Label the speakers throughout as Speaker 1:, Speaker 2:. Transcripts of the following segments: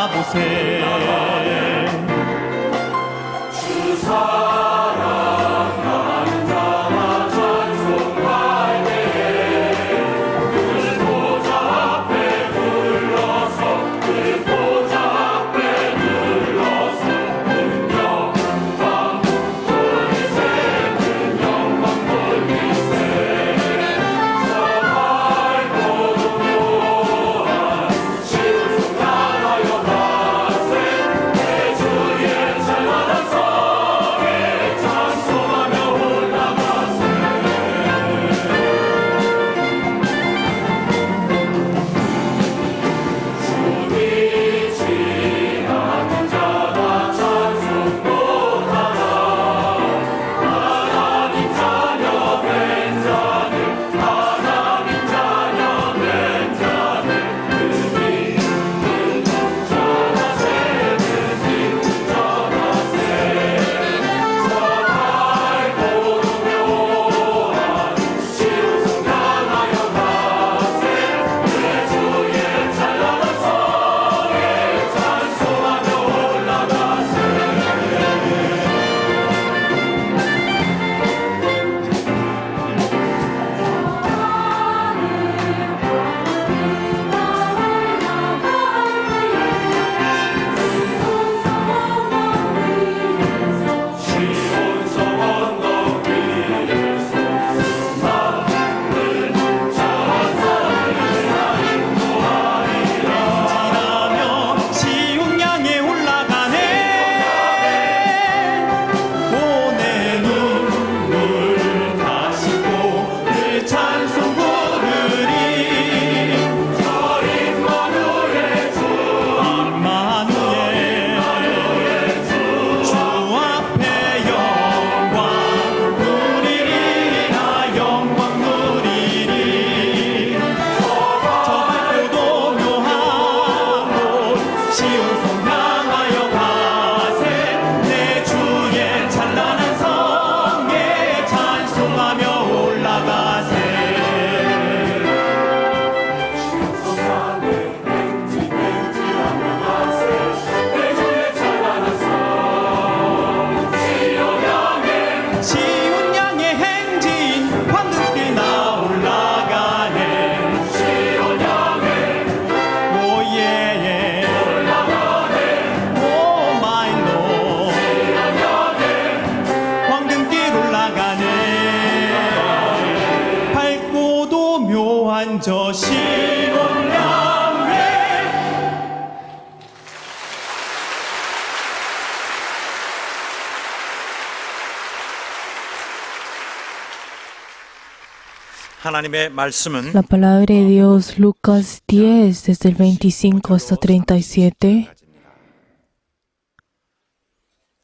Speaker 1: 나보세. 주 사랑하는 자가 찬송할 때에 그 보좌 앞에 불러서 그 보좌 앞에 불러서 영광 돌리세 영광 돌리세. 저 밝고도 묘한 시온 성당하여 가세. 내 주의 찬란한 성에 찬송하며 올라가세. 주님이지 않는 자가 찬송 못하나. 하나님 자녀 된 자들 하나님 자녀 된 자들 그 기쁨 전하세. 그 기쁨 전하세. 저 밝고도 묘한 시온 성당하여 가세. 내 주의 찬란한 성에 찬송하며 올라가세. 시온 성 언덕 위에서 나는 찬송을 인도하리라. 시온 향해 올라가네. 오내 눈물 다시고 늘 찬송 부르리. 저 임마누엘 주 주 앞에 영광 누리리라. 영광 누리리. 저 밝고도 묘한 곳 시온 성 향하여 가세. 내 주의 찬란한 성에 찬송하며 올라가세. 시온 성 향해 행진하며 가세. 내 주의 찬란한 성 시온 향해 행진 황금길 나 올라가네. 시온 향해 오예예 올라가네. 오 마이 로 시온 향해 황금길 올라가네. 밝고도 묘한 저 시온 향해.
Speaker 2: 하나님의 말씀은
Speaker 3: La palabra de Dios, Lucas 10, desde el 25 hasta 37.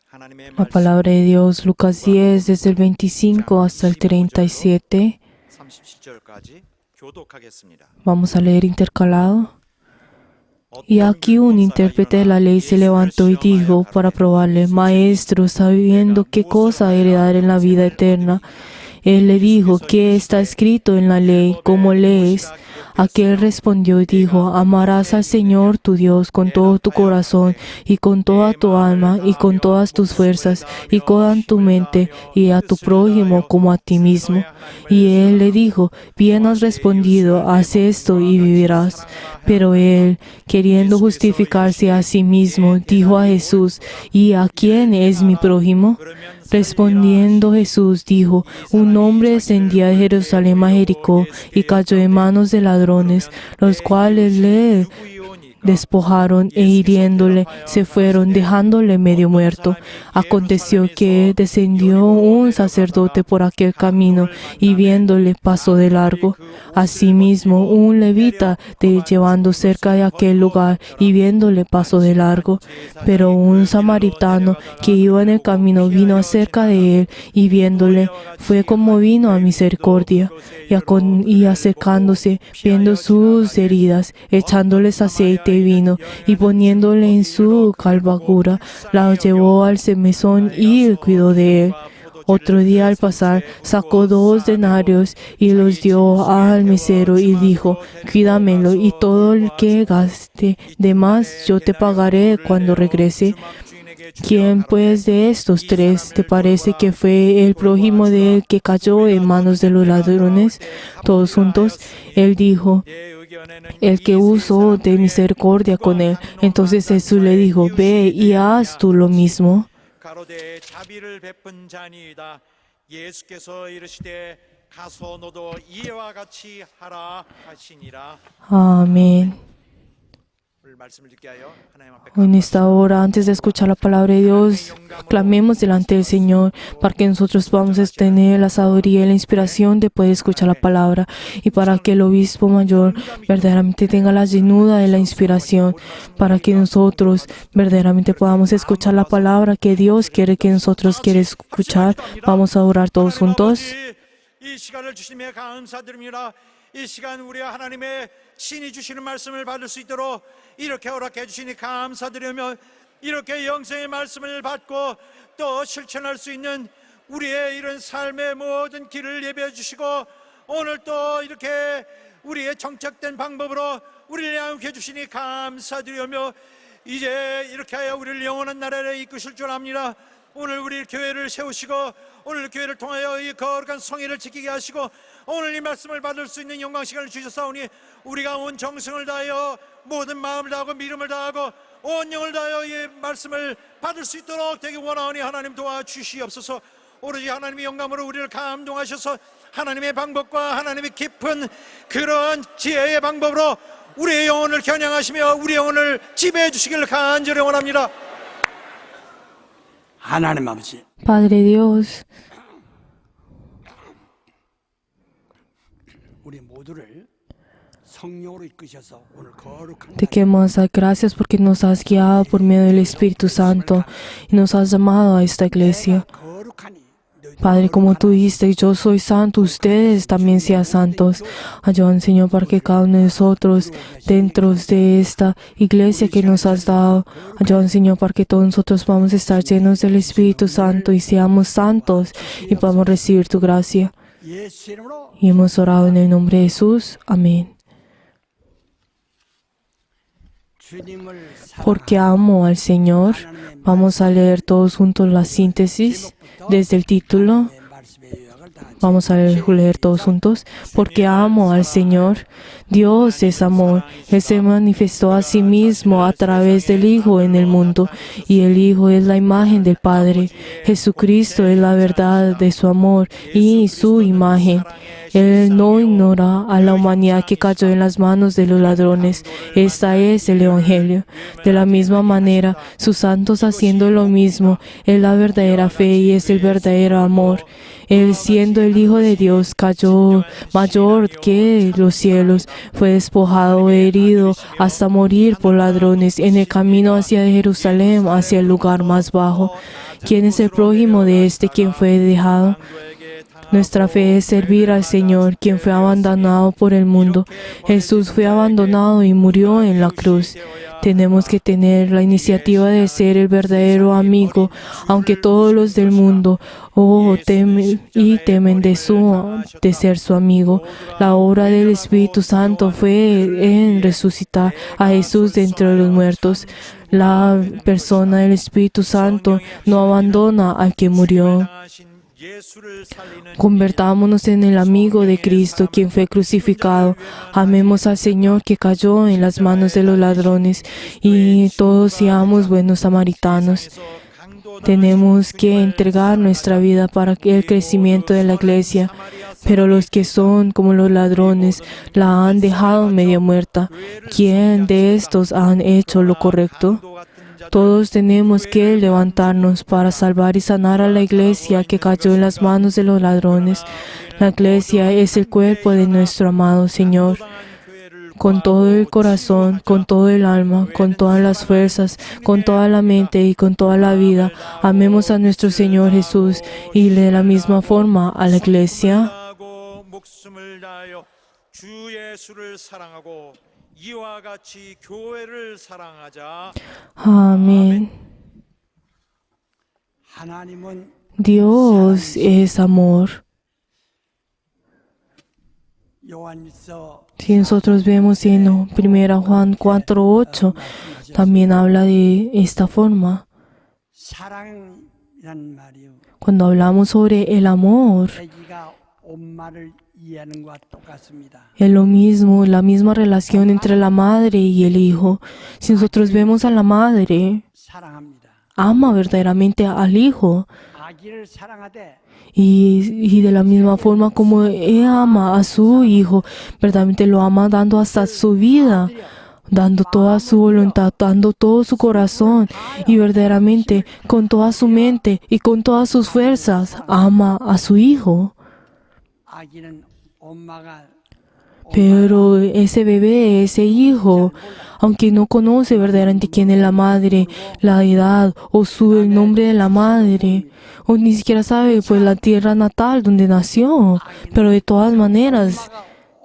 Speaker 2: 하나님의
Speaker 3: La palabra de Dios, Lucas 10, desde el 25 hasta el 37.
Speaker 2: 37절까지 교독하겠습니다.
Speaker 3: Vamos a leer intercalado. Y aquí un intérprete de la ley se levantó y dijo para probarle: Maestro, sabiendo qué cosa heredar en la vida eterna. Él le dijo: ¿qué está escrito en la ley? ¿Cómo lees? Aquel respondió y dijo: amarás al Señor tu Dios con todo tu corazón y con toda tu alma y con todas tus fuerzas y con tu mente, y a tu prójimo como a ti mismo. Y él le dijo: bien has respondido, haz esto y vivirás. Pero él, queriendo justificarse a sí mismo, dijo a Jesús: ¿y a quién es mi prójimo? Respondiendo Jesús dijo: un hombre descendía de Jerusalén a Jericó y cayó en manos de ladrones, los cuales le despojaron e hiriéndole se fueron, dejándole medio muerto. Aconteció que descendió un sacerdote por aquel camino y viéndole pasó de largo. Asimismo un levita llevando cerca de aquel lugar y viéndole pasó de largo. Pero un samaritano que iba en el camino vino acerca de él y viéndole fue conmovido a misericordia, y acercándose, viendo sus heridas, echándoles aceite y vino y poniéndole en su calvagura, la llevó al mesón y cuidó de él. Otro día al pasar, sacó 2 denarios y los dio al mesero y dijo: cuídamelo, y todo el que gaste de más yo te pagaré cuando regrese. ¿Quién pues de estos 3 te parece que fue el prójimo de él que cayó en manos de los ladrones? Todos juntos. Él dijo: el que usó de misericordia con él. Entonces Jesús le dijo: ve y haz tú lo mismo.
Speaker 2: 가로되 자비를 베푼 자니이다. 예수께서 이르시되 가서 너도 이와 같이 하라 하시니라.
Speaker 3: Amén.
Speaker 2: 오늘 말씀을 듣게 하여 하나님 앞에
Speaker 3: En esta hora, antes de escuchar la palabra de Dios, clamemos delante del Señor para que nosotros podamos tener la sabiduría y la inspiración de poder escuchar la palabra, y para que el obispo mayor verdaderamente tenga la llenura de la inspiración, para que nosotros verdaderamente podamos escuchar la palabra que Dios quiere que nosotros queremos escuchar. Vamos a orar todos juntos.
Speaker 2: 이 시간을 주심에 감사드립니다. 이 시간 우리 하나님의 신이 주시는 말씀을 받을 수 있도록 이렇게 허락해 주시니 감사드리며, 이렇게 영생의 말씀을 받고 또 실천할 수 있는 우리의 이런 삶의 모든 길을 예비해 주시고, 오늘 또 이렇게 우리의 정착된 방법으로 우리를 양육해 주시니 감사드리며, 이제 이렇게 하여 우리를 영원한 나라에 이끄실 줄 압니다. 오늘 우리 교회를 세우시고 오늘 교회를 통하여 이 거룩한 성회를 지키게 하시고 오늘 이 말씀을 받을 수 있는 영광 시간을 주셨사오니 우리가 온 정성을 다하여 모든 마음을 다하고 믿음을 다하고 온 영을 다하여 이 말씀을 받을 수 있도록 되기 원하오니 하나님 도와주시옵소서. 오로지 하나님의 영감으로 우리를 감동하셔서 하나님의 방법과 하나님의 깊은 그런 지혜의 방법으로 우리의 영혼을 겨냥하시며 우리의 영혼을 지배해 주시기를 간절히 원합니다.
Speaker 4: 하나님 아버지,
Speaker 3: Padre Dios,
Speaker 4: 우리 모두를 성령으로 이끄셔서 오늘 거룩한
Speaker 3: te queremos dar gracias porque nos has guiado por medio del Espíritu Santo y nos has llamado a esta iglesia.
Speaker 4: 거룩하니 너희들
Speaker 3: Padre, como tú dijiste, yo soy santo, ustedes también sean santos. Ayúdanos, Señor, para que cada uno de nosotros, dentro de esta iglesia que nos has dado, ayúdanos, Señor, para que todos nosotros podamos estar llenos del Espíritu Santo y seamos santos y podamos recibir tu gracia.
Speaker 4: 예수 이름으로
Speaker 3: Y hemos orado en el nombre de Jesús. Amén.
Speaker 4: 주님을
Speaker 3: Porque amo al Señor. Vamos a leer todos juntos la síntesis desde el título.
Speaker 4: 사랑하는 말씀의 요약을 다
Speaker 3: Vamos a leer todos juntos. Porque amo al Señor. Dios es amor. Él se manifestó a sí mismo a través del Hijo en el mundo, y el Hijo es la imagen del Padre. Jesucristo es la verdad de su amor y su imagen. Él no ignora a la humanidad que cayó en las manos de los ladrones. Esta es el Evangelio. De la misma manera, sus santos haciendo lo mismo, es la verdadera fe y es el verdadero amor. Él, siendo el Hijo de Dios, cayó mayor que los cielos, fue despojado, herido, hasta morir por ladrones, en el camino hacia Jerusalén, hacia el lugar más bajo. ¿Quién es el prójimo de este quien fue dejado? Nuestra fe es servir al Señor, quien fue abandonado por el mundo. Jesús fue abandonado y murió en la cruz. Tenemos que tener la iniciativa de ser el verdadero amigo, aunque todos los del mundo temen de ser su amigo. La obra del Espíritu Santo fue en resucitar a Jesús de entre los muertos. La persona del Espíritu Santo no abandona al que murió. Convertámonos en el amigo de Cristo, quien fue crucificado. Amemos al Señor que cayó en las manos de los ladrones, y todos seamos buenos samaritanos. Tenemos que entregar nuestra vida para el crecimiento de la iglesia, pero los que son como los ladrones la han dejado medio muerta. ¿Quién de estos han hecho lo correcto? Todos tenemos que levantarnos para salvar y sanar a la iglesia que cayó en las manos de los ladrones. La iglesia es el cuerpo de nuestro amado Señor. Con todo el corazón, con todo el alma, con todas las fuerzas, con toda la mente y con toda la vida, amemos a nuestro Señor Jesús y de la misma forma a la iglesia.
Speaker 2: 이와 같이 교회를 사랑하자.
Speaker 3: Amén.
Speaker 4: 하나님은
Speaker 3: Dios es amor.
Speaker 4: 요한일서
Speaker 3: Si nosotros vemos en 1 Juan 4:8, también habla de esta forma.
Speaker 4: 사랑이란 말이요.
Speaker 3: Cuando hablamos sobre el amor,
Speaker 4: 아기가 엄마를 이해하는 것과 똑같습니다.
Speaker 3: es lo mismo, la misma relación entre la madre y el hijo. Si nosotros vemos a la madre,
Speaker 4: 사랑합니다.
Speaker 3: ama verdaderamente al hijo.
Speaker 4: 아기를 사랑하되
Speaker 3: Y de la misma forma como ella ama a su hijo, verdaderamente lo ama dando hasta su vida, dando toda su voluntad, dando todo su corazón y verdaderamente con toda su mente y con todas sus fuerzas ama a su hijo.
Speaker 4: 아기는 엄마가
Speaker 3: Pero ese bebé, ese hijo, aunque no conoce verdaderamente quién es la madre, la edad o el nombre de la madre, o ni siquiera sabe pues la tierra natal donde nació, pero de todas maneras,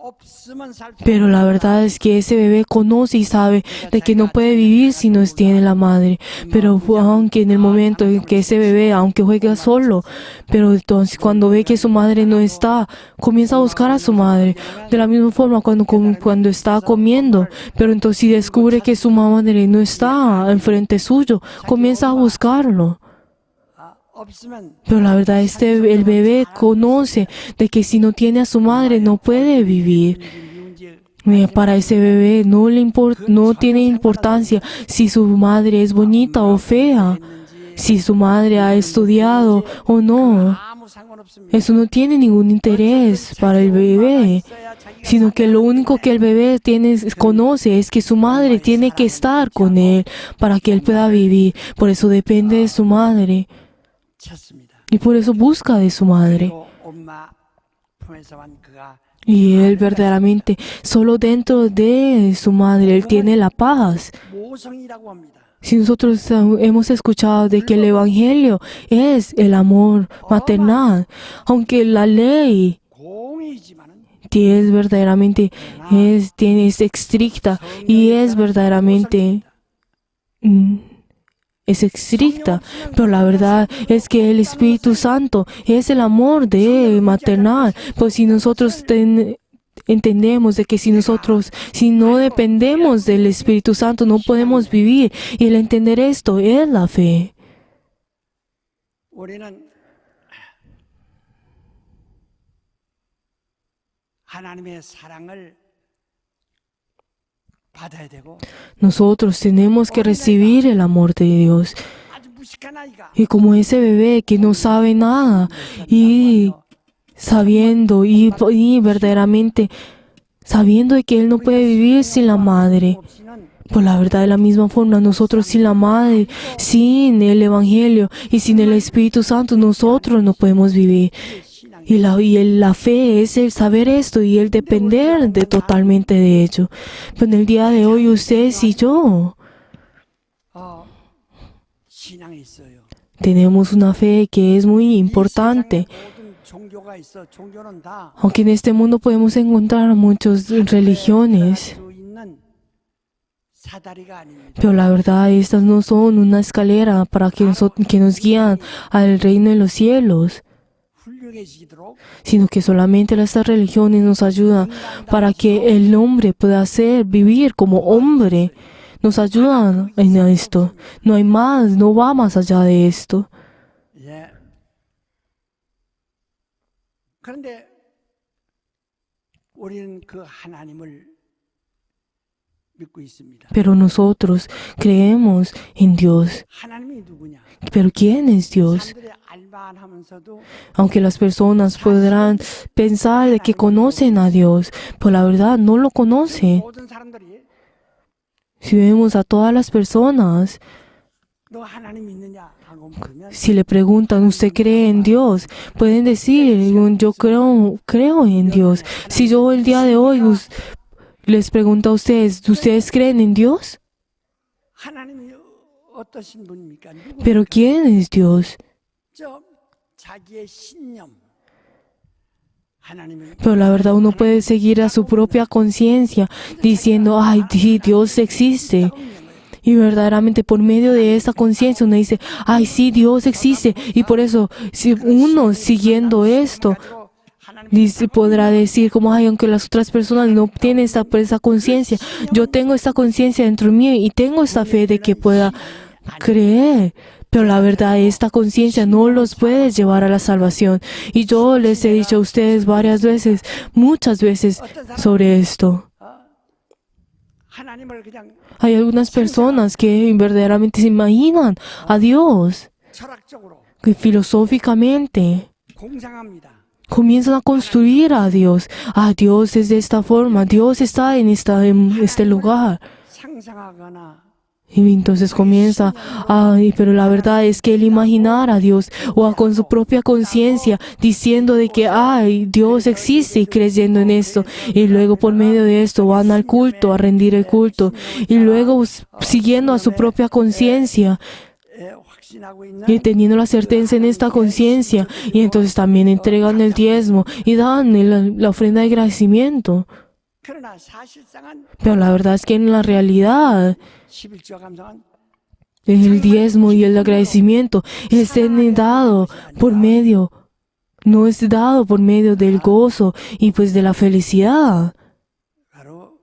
Speaker 4: 없으면 살 수
Speaker 3: pero la verdad es que ese bebé conoce y sabe de que no puede vivir si no tiene la madre. Pero aunque en el momento en que ese bebé, aunque juega solo, pero entonces cuando ve que su madre no está, comienza a buscar a su madre. De la misma forma cuando está comiendo, pero entonces si descubre que su madre no está enfrente suyo, comienza a buscarlo.
Speaker 4: 없으면
Speaker 3: Pero la verdad, el bebé conoce de que si no tiene a su madre no puede vivir. Para ese bebé no tiene importancia si su madre es bonita o fea, si su madre ha estudiado o no.
Speaker 4: 아무 상관없습니다.
Speaker 3: Eso no tiene ningún interés para el bebé, sino que lo único que el bebé conoce es que su madre tiene que estar con él para que él pueda vivir. Por eso depende de su madre.
Speaker 4: 찾습니다.
Speaker 3: Y por eso busca de su madre.
Speaker 4: 그리고 엄마 품에서만 그가
Speaker 3: Y él verdaderamente, solo dentro de su madre, él tiene la paz.
Speaker 4: 모성이라고 합니다.
Speaker 3: Si nosotros hemos escuchado de que el Evangelio es el amor maternal, aunque la ley
Speaker 4: 공이지만은
Speaker 3: es verdaderamente es estricta y es verdaderamente es estricta, pero la verdad es que el Espíritu Santo es el amor de maternal. Pues si nosotros entendemos de que si no dependemos del Espíritu Santo, no podemos vivir. Y el entender esto es la fe.
Speaker 4: 우리는 하나님의 사랑을 받아야 되고
Speaker 3: Nosotros tenemos que recibir el amor de Dios.
Speaker 4: 아주 무식한 아이가
Speaker 3: Y como ese bebé que no sabe nada y sabiendo y verdaderamente sabiendo de que él no puede vivir sin la madre.
Speaker 4: 없이는
Speaker 3: Por la verdad, de la misma forma, nosotros sin la madre, sin el Evangelio y sin el Espíritu Santo, nosotros no podemos vivir. Y la fe es el saber esto y el depender totalmente de ello. Pero en el día de hoy, ustedes y yo
Speaker 4: 신앙이 있어요.
Speaker 3: tenemos una fe que es muy importante.
Speaker 4: 모든 종교가 있어. 종교는 다
Speaker 3: Aunque en este mundo podemos encontrar muchas religiones,
Speaker 4: 수 있는 사다리가 아닙니다.
Speaker 3: pero la verdad, estas no son una escalera para que nos guían al reino de los cielos,
Speaker 4: 훌륭해지도록
Speaker 3: sino que solamente estas religiones nos ayudan para que el hombre pueda vivir como hombre. Nos ayudan en esto. No hay más, no va más allá de esto.
Speaker 4: 예. 그런데 우리는 그 하나님을 믿고 있습니다.
Speaker 3: Pero nosotros creemos en Dios.
Speaker 4: 하나님이 누구냐?
Speaker 3: Pero ¿quién es Dios?
Speaker 4: 사람들이 알만하면서도
Speaker 3: Aunque las personas podrán pensar de que conocen a Dios, pero la verdad no lo conocen.
Speaker 4: 모든 사람들이
Speaker 3: Si vemos a todas las personas,
Speaker 4: 너 하나님 믿느냐 하고 물으면
Speaker 3: si le preguntan, ¿usted cree en Dios? Pueden decir, yo creo en Dios. Si yo el día de hoy les pregunto a ustedes, ¿ustedes creen en Dios?
Speaker 4: 하나님이 어떠신 분입니까? 누구?
Speaker 3: Pero ¿quién es Dios?
Speaker 4: 자기의 신념 하나님을
Speaker 3: Pero la verdad uno puede seguir a su propia conciencia diciendo, ay, sí, Dios existe. Y verdaderamente por medio de esta conciencia uno dice, ay sí, Dios existe. Y por eso, si uno siguiendo esto, podrá decir como, ay, aunque las otras personas no tienen esa conciencia, yo tengo esta conciencia dentro de mí y tengo esta fe de que pueda creer. Pero la verdad, esta conciencia no los puede llevar a la salvación. Y yo les he dicho a ustedes varias veces, muchas veces sobre esto.
Speaker 4: 하나님을 그냥
Speaker 3: Hay algunas personas que verdaderamente se imaginan a Dios,
Speaker 4: 철학적으로
Speaker 3: que filosóficamente
Speaker 4: 공상합니다.
Speaker 3: comienzan a construir a Dios. Ah, Dios es de esta forma, Dios está en este lugar.
Speaker 4: 상상하거나
Speaker 3: Y entonces comienza, ay, pero la verdad es que el imaginar a Dios o con su propia conciencia diciendo de que, ay, Dios existe y creyendo en esto. Y luego por medio de esto van al culto, a rendir el culto. Y luego siguiendo a su propia conciencia
Speaker 4: 확신하고
Speaker 3: y
Speaker 4: 있는
Speaker 3: teniendo la certeza en esta conciencia. Y entonces también entregan el diezmo y dan la ofrenda de agradecimiento.
Speaker 4: 그러나 사실상은
Speaker 3: Pero la verdad es que en la realidad
Speaker 4: 11조와 감사한
Speaker 3: el diezmo y el agradecimiento es dado por medio, no es dado por medio del gozo y pues de la felicidad,
Speaker 4: 바로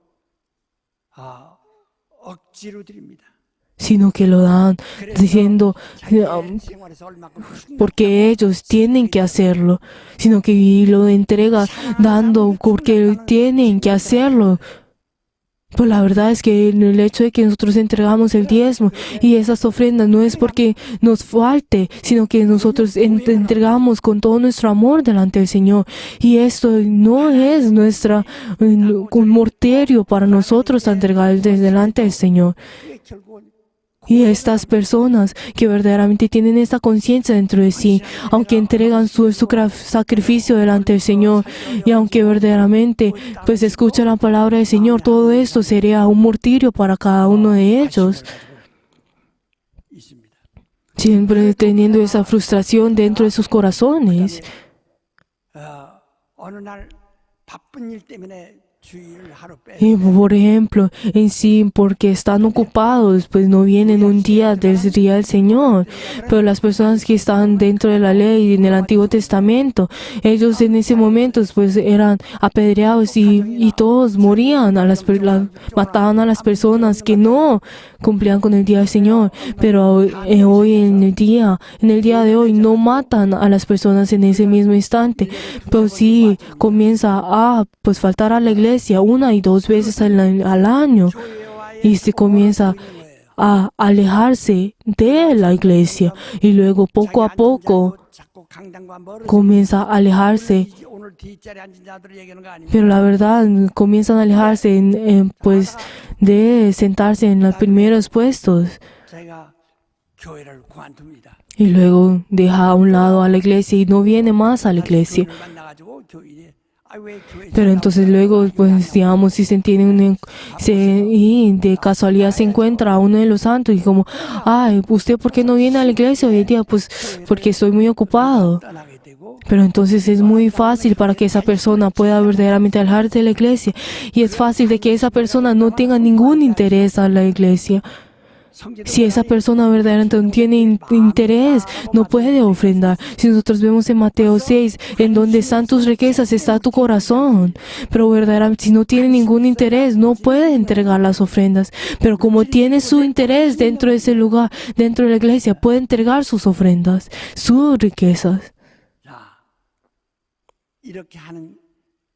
Speaker 4: 억지로 드립니다.
Speaker 3: sino que lo dan diciendo
Speaker 4: 생활에서 얼마큼
Speaker 3: porque ellos tienen que hacerlo, sino que lo entrega dando porque tienen que hacerlo. Pues la verdad es que el hecho de que nosotros entregamos el diezmo y esas ofrendas no es porque nos falte, sino que nosotros entregamos con todo nuestro amor delante del Señor. Y esto no es un morterio para nosotros entregar delante del Señor.
Speaker 4: 결국은
Speaker 3: Y estas personas que verdaderamente tienen esta conciencia dentro de sí, aunque entregan su sacrificio delante del Señor y aunque verdaderamente pues escuchan la palabra del Señor, todo esto sería un martirio para cada uno de ellos.
Speaker 4: 있습니다.
Speaker 3: Siempre teniendo esa frustración dentro de sus corazones.
Speaker 4: 어느 날 바쁜 일 때문에 주일을 하루 빼.
Speaker 3: Y por ejemplo, en sí, porque están ocupados, pues no vienen un día del Señor. Pero las personas que están dentro de la ley en el Antiguo Testamento, ellos en ese momento pues eran apedreados y todos morían, mataban a las personas que no cumplían con el día del Señor. Pero hoy en el día de hoy no matan a las personas en ese mismo instante. Pero sí comienza a pues faltar a la iglesia una y dos veces al año y se comienza a alejarse de la iglesia y luego poco a poco comienza a alejarse,
Speaker 4: 오늘 뒷자리에 앉은 자들을 얘기하는 거 아닙니까?
Speaker 3: pero la verdad comienzan a alejarse pues de sentarse en los primeros puestos
Speaker 4: 제가 교회를 그만둡니다.
Speaker 3: y luego deja a un lado a la iglesia y no viene más a la iglesia.
Speaker 4: 교회를 만나가지고 교인이 왜 교회
Speaker 3: Pero entonces luego, pues digamos, si se entiende y de casualidad se encuentra a uno de los santos y como, ay, ¿usted por qué no viene a la iglesia hoy en día? Pues porque estoy muy ocupado.
Speaker 4: 떠나게 되고
Speaker 3: Pero entonces es muy fácil para que esa persona pueda verdaderamente alejarse de la iglesia. Y es fácil de que esa persona no tenga ningún interés a la iglesia. Si esa persona verdaderamente no tiene interés, no puede ofrendar. Si nosotros vemos en Mateo 6, en donde están tus riquezas, está tu corazón. Pero verdaderamente, si no tiene ningún interés, no puede entregar las ofrendas. Pero como tiene su interés dentro de ese lugar, dentro de la iglesia, puede entregar sus ofrendas, sus riquezas.
Speaker 4: 자 이렇게 하는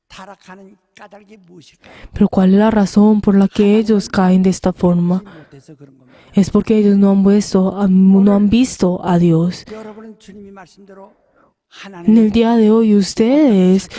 Speaker 4: 타락하는 까닭이 무엇일까요?
Speaker 3: Pero ¿cuál es la razón por la que ellos caen de esta forma?
Speaker 4: 못해서 그런 겁니다.
Speaker 3: Es porque ellos no han visto a Dios.
Speaker 4: 여러분은 주님이 말씀대로
Speaker 3: En
Speaker 4: 하나님
Speaker 3: el día de hoy, ustedes,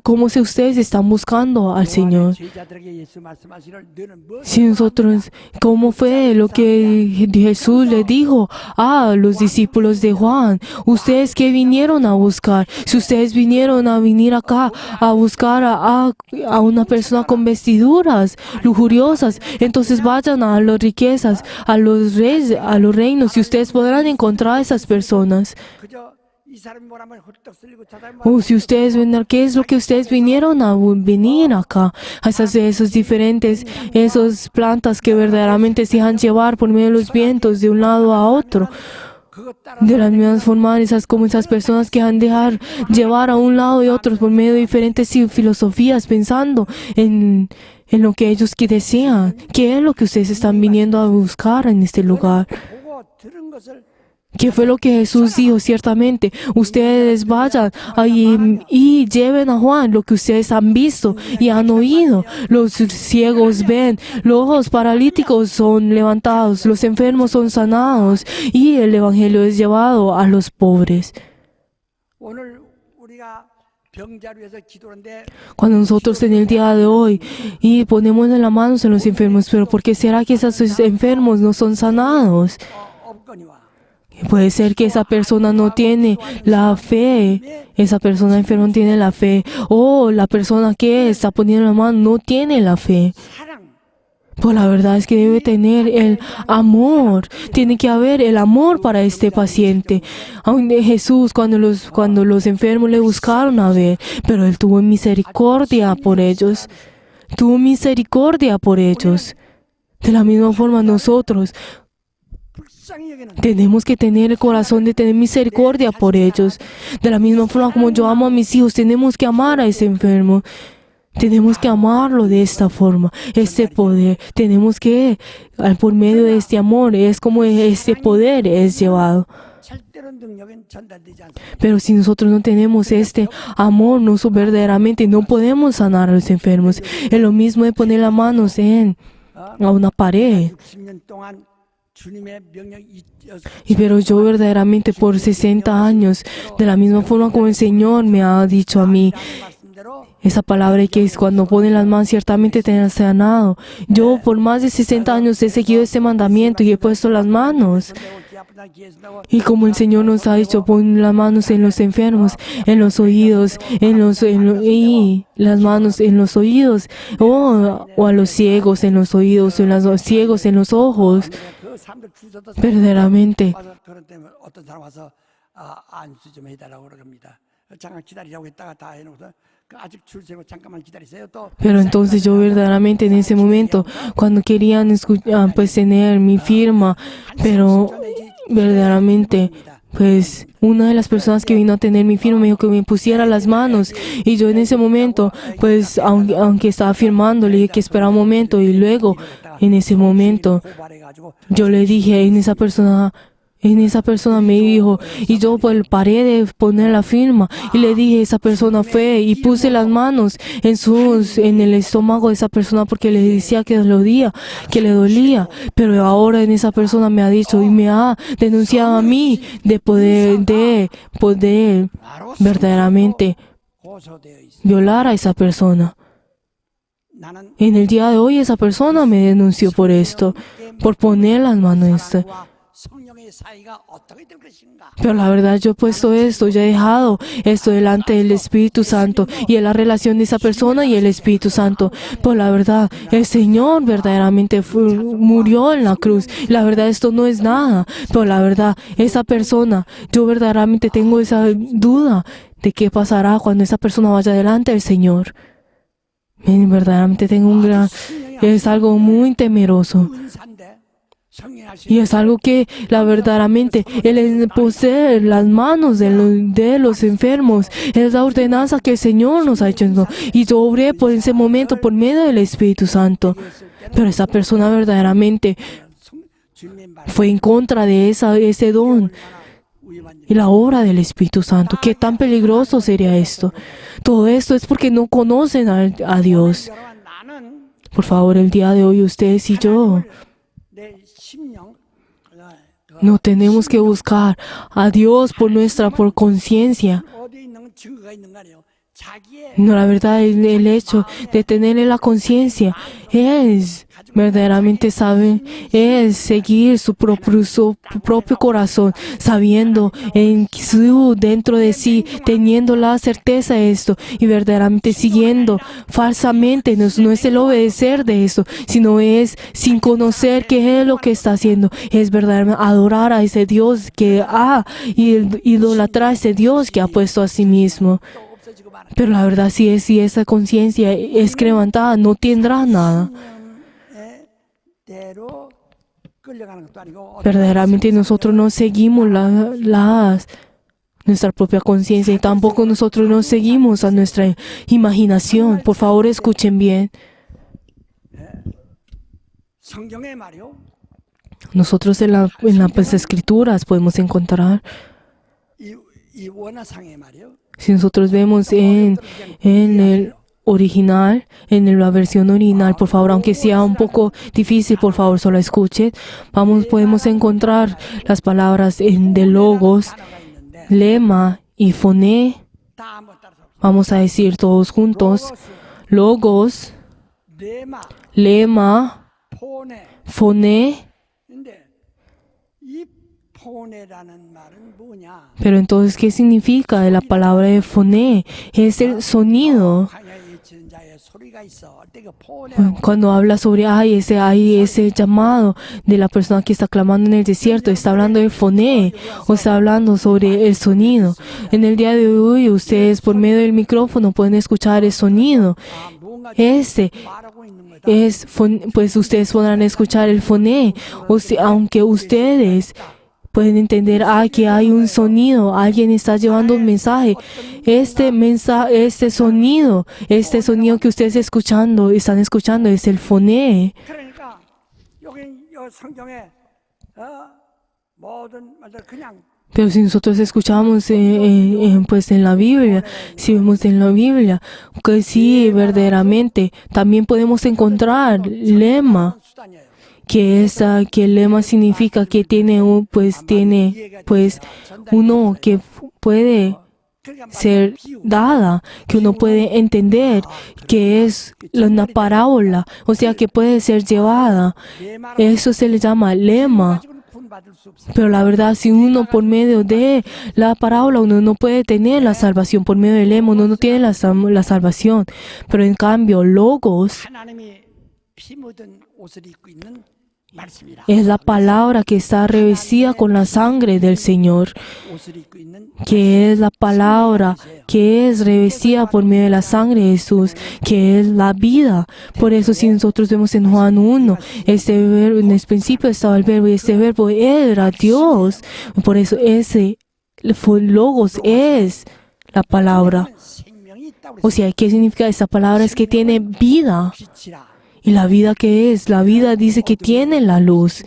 Speaker 3: ¿cómo si ustedes están buscando al Señor?
Speaker 4: 제자들에게 예수 말씀하시기를 너는 무엇을
Speaker 3: Si nosotros, ¿cómo fue lo que Jesús le dijo a los discípulos de Juan? Ustedes que vinieron a buscar, si ustedes vinieron a venir acá a buscar a una persona con vestiduras lujuriosas, entonces vayan a las riquezas, a los reyes, a los reinos, y ustedes podrán encontrar a esas personas.
Speaker 4: 그저 이 사람이 뭐라면 훌떡 쓸리고 저 사람이
Speaker 3: O si ustedes ven, ¿qué es lo que ustedes vinieron a venir acá? A esos diferentes, esas plantas que verdaderamente se dejan llevar por medio de los vientos de un lado a otro.
Speaker 4: 그것 따라
Speaker 3: De las mismas formas, como esas personas que han dejar llevar a un lado y otro por medio de diferentes filosofías, pensando en lo que ellos que desean. ¿Qué es lo que ustedes están viniendo a buscar en este lugar?
Speaker 4: 보고 들은 것을
Speaker 3: ¿Qué fue lo que Jesús dijo? Ciertamente, ustedes vayan ahí y lleven a Juan lo que ustedes han visto y han oído. Los ciegos ven, los paralíticos son levantados, los enfermos son sanados y el evangelio es llevado a los pobres.
Speaker 4: 오늘 우리가 병자를 위해서 기도하는데
Speaker 3: Cuando nosotros en el día de hoy y ponemos las manos en los enfermos, pero ¿por qué será que esos enfermos no son sanados?
Speaker 4: 없거니와
Speaker 3: Puede ser que esa persona no tiene la fe, esa persona enferma no tiene la fe, o la persona que está poniendo la mano no tiene la fe.
Speaker 4: 사랑
Speaker 3: Pues la verdad es que debe tener el amor, tiene que haber el amor para este paciente. Aún de Jesús, cuando los enfermos le buscaron a ver, pero Él tuvo misericordia por ellos, tuvo misericordia por ellos. De la misma forma nosotros
Speaker 4: 불쌍히 여기는
Speaker 3: tenemos que tener el corazón de tener misericordia por ellos. De la misma forma como yo amo a mis hijos, tenemos que amar a ese enfermo. Tenemos que amarlo de esta forma, este poder. Tenemos que, por medio de este amor, es como este poder es llevado.
Speaker 4: 절대로 능력은 전달되지 않습니다.
Speaker 3: Pero si nosotros no tenemos este amor, no verdaderamente no podemos sanar a los enfermos. Es lo mismo de poner las manos a una pared.
Speaker 4: 60년 동안 주님의 명령이
Speaker 3: Y pero yo verdaderamente por 60 años, de la misma forma como el Señor me ha dicho a mí,
Speaker 4: 말씀대로
Speaker 3: esa palabra que es cuando ponen las manos ciertamente te sanado. Yo por más de 60 años he seguido este mandamiento y he puesto las manos. Y como el Señor nos ha dicho, pon las manos en los enfermos, en los oídos, y las manos en los oídos, o a los ciegos en los oídos, o en los ciegos en los ojos.
Speaker 4: 그 사람들 주저도
Speaker 3: Verdaderamente.
Speaker 4: 와서 그런 때문에 어떤 사람 와서 안수 좀 해달라고 그럽니다. 잠깐 기다리라고 했다가 다 해놓고서 아직 줄 세고 잠깐만 기다리세요. 또
Speaker 3: Pero entonces yo verdaderamente en ese momento, cuando querían pues tener mi firma, pero verdaderamente, pues una de las personas que vino a tener mi firma me dijo que me pusiera las manos y yo en ese momento, pues aunque estaba firmando, le dije que esperara un momento y luego en ese momento yo le dije en esa persona me dijo, y yo pues paré de poner la firma y le dije, esa persona fue y puse las manos en el estómago de esa persona porque le decía que le dolía, pero ahora en esa persona me ha dicho y me ha denunciado a mí de poder verdaderamente
Speaker 4: 고소되어 있습니다.
Speaker 3: violar a esa persona.
Speaker 4: 나는
Speaker 3: En el día de hoy esa persona me denunció por esto, por poner las manos en esto.
Speaker 4: 사랑과 성령의 사이가 어떻게 될 것인가?
Speaker 3: Pero la verdad yo he puesto esto, yo he dejado esto delante del Espíritu Santo y en la relación de esa persona y el Espíritu Santo. Por la verdad, el Señor verdaderamente murió en la cruz. La verdad esto no es nada. Pero la verdad, esa persona, yo verdaderamente tengo esa duda de qué pasará cuando esa persona vaya delante del Señor. Verdaderamente tengo es algo muy temeroso.
Speaker 4: 은사인데 성령
Speaker 3: Y es algo que, la verdaderamente, el poseer las manos de los enfermos es la ordenanza que el Señor nos ha hecho. Y yo obré por ese momento por medio del Espíritu Santo. Pero esa persona verdaderamente
Speaker 4: 주님의 말
Speaker 3: fue en contra de ese don y la obra del Espíritu Santo. ¿Qué tan peligroso sería esto? Todo esto es porque no conocen a Dios.
Speaker 4: 여러분 나는
Speaker 3: Por favor, el día de hoy ustedes y yo
Speaker 4: 내 심령
Speaker 3: no tenemos que buscar a Dios por conciencia.
Speaker 4: 어디 있는 증거가 있는 거 아니에요. 자기의
Speaker 3: No, la verdad, el hecho de tener en la conciencia es verdaderamente sabe es seguir su propio corazón, sabiendo dentro de sí, teniendo la certeza de esto y verdaderamente siguiendo falsamente. No es el obedecer de esto, sino es sin conocer qué es lo que está haciendo. Es verdaderamente adorar a ese Dios que y idolatrar a ese Dios que ha puesto a sí mismo.
Speaker 4: 또 없어지고 말아.
Speaker 3: Pero la verdad, si esa conciencia es levantada, no tendrá nada.
Speaker 4: 의 대로 끌려가는 것도 아니고
Speaker 3: Verdaderamente nosotros no seguimos nuestra propia conciencia y tampoco nosotros no seguimos a nuestra imaginación. Por favor, escuchen bien.
Speaker 4: 성경의 말이요.
Speaker 3: Nosotros en las escrituras podemos encontrar,
Speaker 4: 이 원어상의 말이요.
Speaker 3: si nosotros vemos en el original, en la versión original, por favor, aunque sea un poco difícil, por favor, solo escuchen. Podemos encontrar las palabras de logos,
Speaker 4: 단어가 있는데
Speaker 3: lema y foné.
Speaker 4: 다 한번 따라서
Speaker 3: Vamos a decir todos juntos. Logos,
Speaker 4: 레마,
Speaker 3: lema,
Speaker 4: 포네.
Speaker 3: foné.
Speaker 4: 근데 이 포네라는 말은 뭐냐?
Speaker 3: Pero entonces, ¿qué significa la palabra de foné? Es el sonido.
Speaker 4: 광야의 전자의 소리가 있어. 때가 포네라고
Speaker 3: Cuando habla sobre ese llamado de la persona que está clamando en el desierto, está hablando de foné, o está hablando sobre el sonido. En el día de hoy, ustedes por medio del micrófono pueden escuchar el sonido.
Speaker 4: 뭔가 말하고 있는 거다.
Speaker 3: Pues ustedes podrán escuchar el foné, aunque ustedes pueden entender que hay un sonido, alguien está llevando un mensaje. Este sonido que ustedes están escuchando es el foné.
Speaker 4: 그러니까 여기 성경에 모든 말들 그냥
Speaker 3: Pero si nosotros escuchamos pues en la Biblia, si vemos en la Biblia, que sí, verdaderamente, también podemos encontrar lema,
Speaker 4: 수단이에요.
Speaker 3: que el lema significa que tiene uno que puede
Speaker 4: 그러니까
Speaker 3: ser dada, que uno puede entender, que es una parábola, o sea, que puede ser llevada. Eso se le llama lema.
Speaker 4: 구원받을 수 없어.
Speaker 3: Pero la verdad, si uno por medio de la parábola, uno no puede tener la salvación. Por medio del lema, uno no tiene la salvación. Pero en cambio, logos
Speaker 4: 하나님이 피 묻은 옷을 입고 있는 말씀이라.
Speaker 3: es la palabra que está revestida con la sangre del Señor,
Speaker 4: 옷을 입고 있는
Speaker 3: que es la palabra que es revestida por medio de la sangre de Jesús, que es la vida. Por eso si nosotros vemos en Juan 1, este verbo, en el principio estaba el verbo y este verbo era Dios. Por eso logos es la palabra.
Speaker 4: 생명이 있다고
Speaker 3: O sea, ¿qué significa esta palabra? Es que tiene vida.
Speaker 4: 빛이라.
Speaker 3: ¿Y la vida qué es? La vida dice que tiene la luz.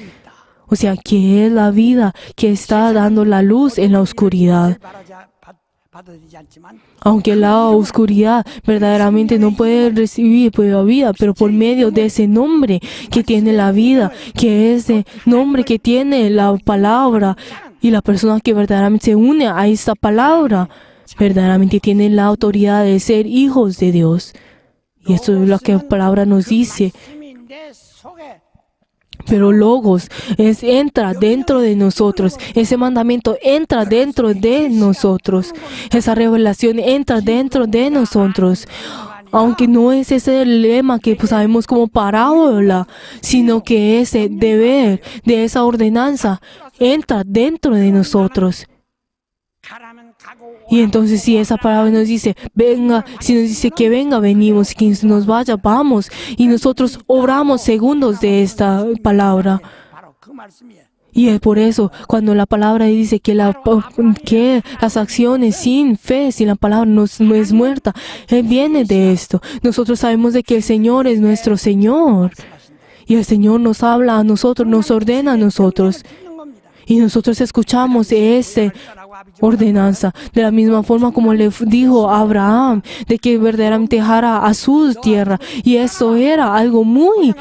Speaker 3: O sea, ¿qué es la vida que está dando la luz en la oscuridad?
Speaker 4: 받아들이지 않지만
Speaker 3: Aunque la oscuridad verdaderamente no puede recibir la vida, pero por medio de ese nombre que tiene la vida, que es el nombre que tiene la palabra, y la persona que verdaderamente se une a esta palabra, verdaderamente tiene la autoridad de ser hijos de Dios. Y esto es lo que la palabra nos dice.
Speaker 4: 말씀이 내 속에
Speaker 3: Pero logos entra dentro de nosotros. Ese mandamiento entra dentro de nosotros. Esa revelación entra dentro de nosotros. Aunque no es ese el lema que sabemos como parábola, sino que ese deber de esa ordenanza entra dentro de nosotros.
Speaker 4: 가라면 가고
Speaker 3: Y entonces si esa palabra nos dice, venga, si nos dice que venga, venimos, que nos vaya, vamos. Y nosotros obramos segundos de esta palabra.
Speaker 4: 바로 그 말씀이에요.
Speaker 3: Y es por eso, cuando la palabra dice que las acciones sin fe, sin la palabra no es muerta, viene de esto. Nosotros sabemos de que el Señor es nuestro Señor. Y el Señor nos habla a nosotros, nos ordena a nosotros.
Speaker 4: 듣는 겁니다.
Speaker 3: Y nosotros escuchamos esta ordenanza. De la misma forma como le dijo a Abraham, de que verdaderamente dejara a su tierra. Y eso era algo muy,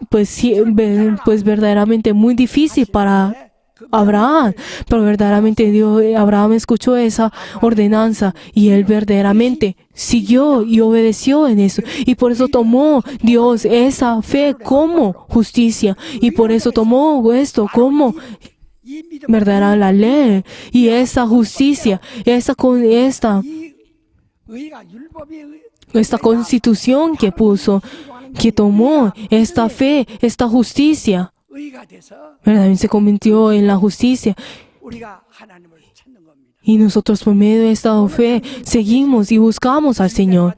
Speaker 3: pues verdaderamente muy difícil para Abraham. Pero verdaderamente Abraham escuchó esa ordenanza y él verdaderamente siguió y obedeció en eso. Y por eso tomó Dios esa fe como justicia. Y por eso tomó esto como
Speaker 4: 이 믿음,
Speaker 3: verdadera la ley. Y esa justicia, esta
Speaker 4: 이 의가 율법이
Speaker 3: esta constitución que puso, que tomó esta fe, esta justicia,
Speaker 4: 의가 돼서
Speaker 3: verdaderamente se convirtió en la justicia.
Speaker 4: 우리가 하나님을 찾는 겁니다.
Speaker 3: Y nosotros por medio de esta fe seguimos y buscamos al Señor.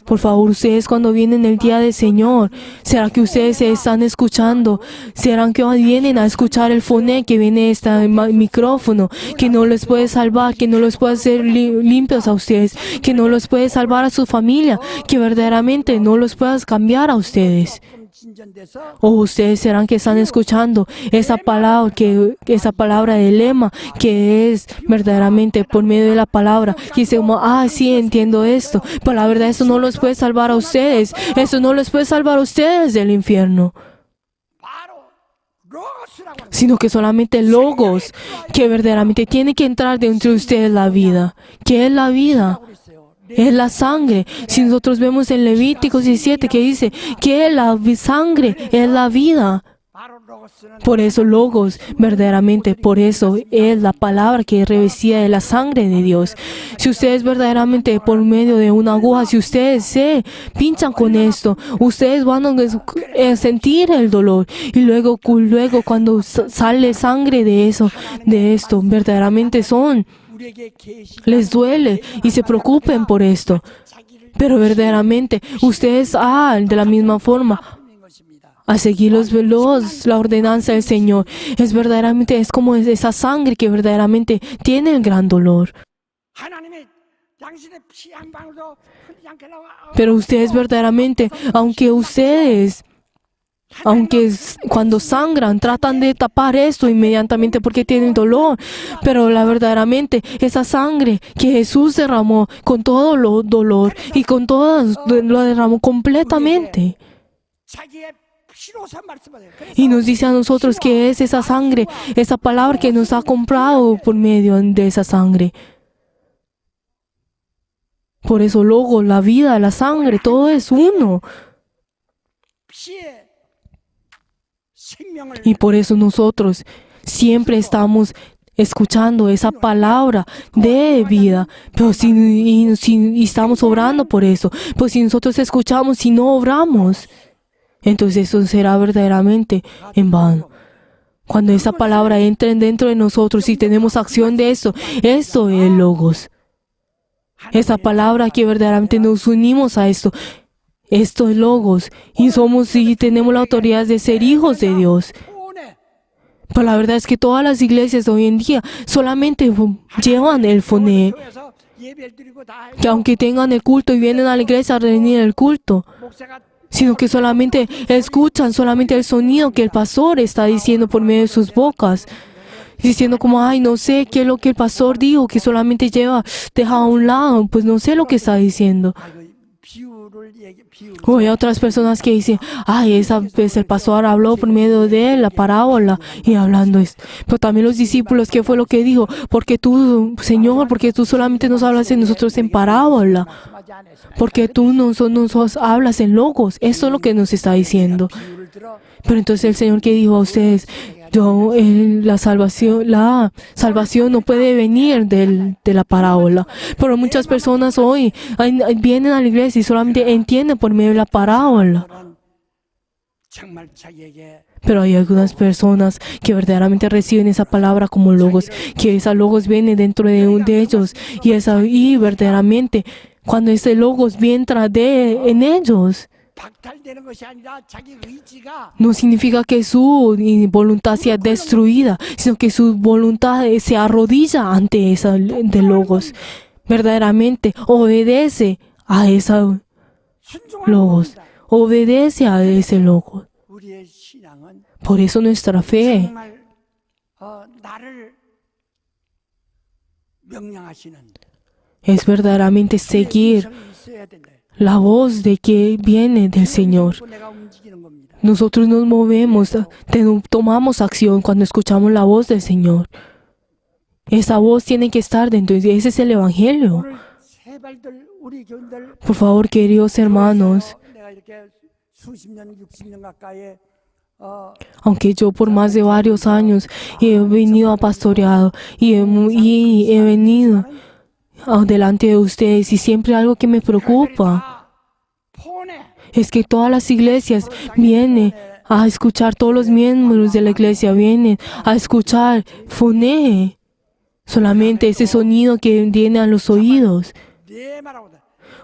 Speaker 3: Por favor, ustedes cuando vienen el día del Señor, ¿será que ustedes se están escuchando? ¿Será que vienen a escuchar el foné que viene este micrófono, que no les puede salvar, que no los puede hacer limpios a ustedes, que no los puede salvar a su familia, que verdaderamente no los pueda cambiar a ustedes?
Speaker 4: 조금 진전돼서
Speaker 3: O ustedes serán que están escuchando esa palabra de lema que es verdaderamente por medio de la palabra. Que dice como, sí, entiendo esto. Pero la verdad, eso no los puede salvar a ustedes. Eso no les puede salvar a ustedes del infierno.
Speaker 4: 바로 로고스라고 하는
Speaker 3: Sino que solamente logos que verdaderamente tiene que entrar dentro de ustedes la vida. ¿Qué es la vida?
Speaker 4: 거라고 있어요.
Speaker 3: Es la sangre. Si nosotros vemos en Levítico 17 que dice que la sangre es la vida.
Speaker 4: 바로 로고스는
Speaker 3: Por eso logos, verdaderamente, por eso es la palabra que es revestida de la sangre de Dios. Si ustedes verdaderamente por medio de una aguja, si ustedes se pinchan con esto, ustedes van a sentir el dolor. Y luego cuando sale sangre de esto, verdaderamente
Speaker 4: 우리에게 계시
Speaker 3: les duele y se preocupen por esto.
Speaker 4: 자기를
Speaker 3: Pero verdaderamente, ustedes, de la misma forma,
Speaker 4: 믿는 것입니다.
Speaker 3: a seguir la ordenanza del Señor. Es como esa sangre que verdaderamente tiene el gran dolor.
Speaker 4: 하나님의 당신의 피 한 방울도 흘리지 않게 하려고
Speaker 3: Pero ustedes verdaderamente, cuando sangran, tratan de tapar esto inmediatamente porque tienen dolor. Pero verdaderamente, esa sangre que Jesús derramó con todo lo dolor y con todo lo derramó completamente.
Speaker 4: 자기의 피로서 말씀하세요.
Speaker 3: Y nos dice a nosotros que es esa sangre, esa palabra que nos ha comprado por medio de esa sangre. Por eso, luego, la vida, la sangre, todo es uno.
Speaker 4: 피의 생명을
Speaker 3: Y por eso nosotros siempre estamos escuchando esa palabra de vida. Pero y estamos obrando por eso. Pues si nosotros escuchamos y no obramos, entonces eso será verdaderamente en vano. Cuando esa palabra entre dentro de nosotros y tenemos acción de eso es Logos. Esa palabra que verdaderamente nos unimos a esto es Logos. Y tenemos la autoridad de ser hijos de Dios.
Speaker 4: 오네
Speaker 3: Pero la verdad es que todas las iglesias de hoy en día solamente llevan el foné.
Speaker 4: 교회에서 예배를 드리고 다
Speaker 3: Que aunque tengan el culto y vienen a la iglesia a rendir el culto,
Speaker 4: 목사가
Speaker 3: sino que solamente escuchan solamente el sonido que el pastor está diciendo por medio de sus bocas, diciendo como, no sé qué es lo que el pastor dijo, que solamente deja a un lado, pues no sé lo que está diciendo.
Speaker 4: 비유를 비유
Speaker 3: O hay otras personas que dicen, esa vez el pastor habló por medio de la parábola y hablando esto. Pero también los discípulos, ¿qué fue lo que dijo? Porque tú, Señor, porque tú solamente nos hablas de nosotros en parábola.
Speaker 4: 말씀하지 않았습니다.
Speaker 3: Porque tú nos hablas en logos. Esto es lo que nos está diciendo.
Speaker 4: 비유를 들어
Speaker 3: Pero entonces el Señor que dijo a ustedes, la salvación no puede venir de la parábola. Pero muchas personas hoy vienen a la iglesia y solamente entienden por medio de la parábola.
Speaker 4: 정말 자기에게
Speaker 3: Pero hay algunas personas que verdaderamente reciben esa palabra como logos, que esa logos viene dentro de ellos y verdaderamente cuando ese logos entra en ellos,
Speaker 4: 박탈되는 것이 아니라 자기 의지가
Speaker 3: no significa que su voluntad sea destruida, sino que su voluntad se arrodilla ante esa de logos. Verdaderamente obedece a esa
Speaker 4: 순종하는
Speaker 3: logos,
Speaker 4: 겁니다.
Speaker 3: obedece a ese logos.
Speaker 4: 우리의 신앙은
Speaker 3: Por eso nuestra fe
Speaker 4: 정말 나를 명령하시는
Speaker 3: es verdaderamente seguir
Speaker 4: 성이 있어야 된다.
Speaker 3: la voz de que viene del Señor.
Speaker 4: 듣고 내가 움직이는 겁니다.
Speaker 3: Nosotros nos movemos, tomamos acción cuando escuchamos la voz del Señor. Esa voz tiene que estar dentro. Ese es el Evangelio.
Speaker 4: 오늘 세발들 우리 교인들
Speaker 3: Por favor, queridos hermanos,
Speaker 4: 내가 이렇게 수십 년, 60년 가까이
Speaker 3: aunque yo por más de varios años he venido a pastorear y he venido delante de ustedes, y siempre algo que me preocupa
Speaker 4: 폰에
Speaker 3: es que todas las iglesias vienen a escuchar, todos los miembros de la iglesia vienen a escuchar foné, solamente ese sonido que viene a los oídos.
Speaker 4: 네 말하고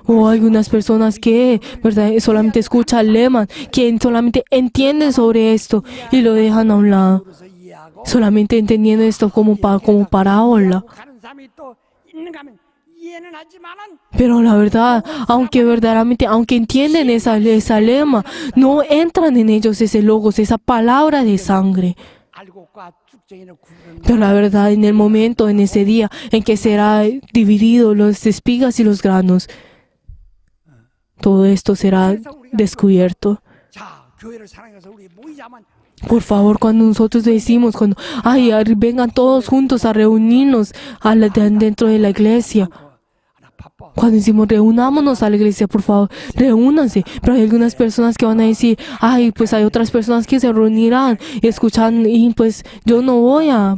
Speaker 3: O algunas personas que, ¿verdad?, solamente escuchan lemas, que solamente entienden sobre esto y lo dejan a un lado,
Speaker 4: 그래서 이해하고
Speaker 3: solamente entendiendo esto como parábola.
Speaker 4: 가는 사람이 또 있는가 하면 이해는 하지만은
Speaker 3: Pero la verdad, aunque verdaderamente, aunque entienden esa lema, no entran en ellos ese logos, esa palabra de sangre.
Speaker 4: 알곡과 쭉쟁이는 구분
Speaker 3: Pero la verdad, en el momento, en ese día, en que será dividido los espigas y los granos, todo esto será descubierto.
Speaker 4: 자, 교회를 사랑해서 우리 모이자면
Speaker 3: Por favor, cuando nosotros decimos, ay, vengan todos juntos a reunirnos dentro de la iglesia.
Speaker 4: 나 바빠.
Speaker 3: Cuando decimos reunámonos a la iglesia, por favor, reúnanse. Pero hay algunas personas que van a decir, ay, pues hay otras personas que se reunirán y escuchan, y pues yo no voy a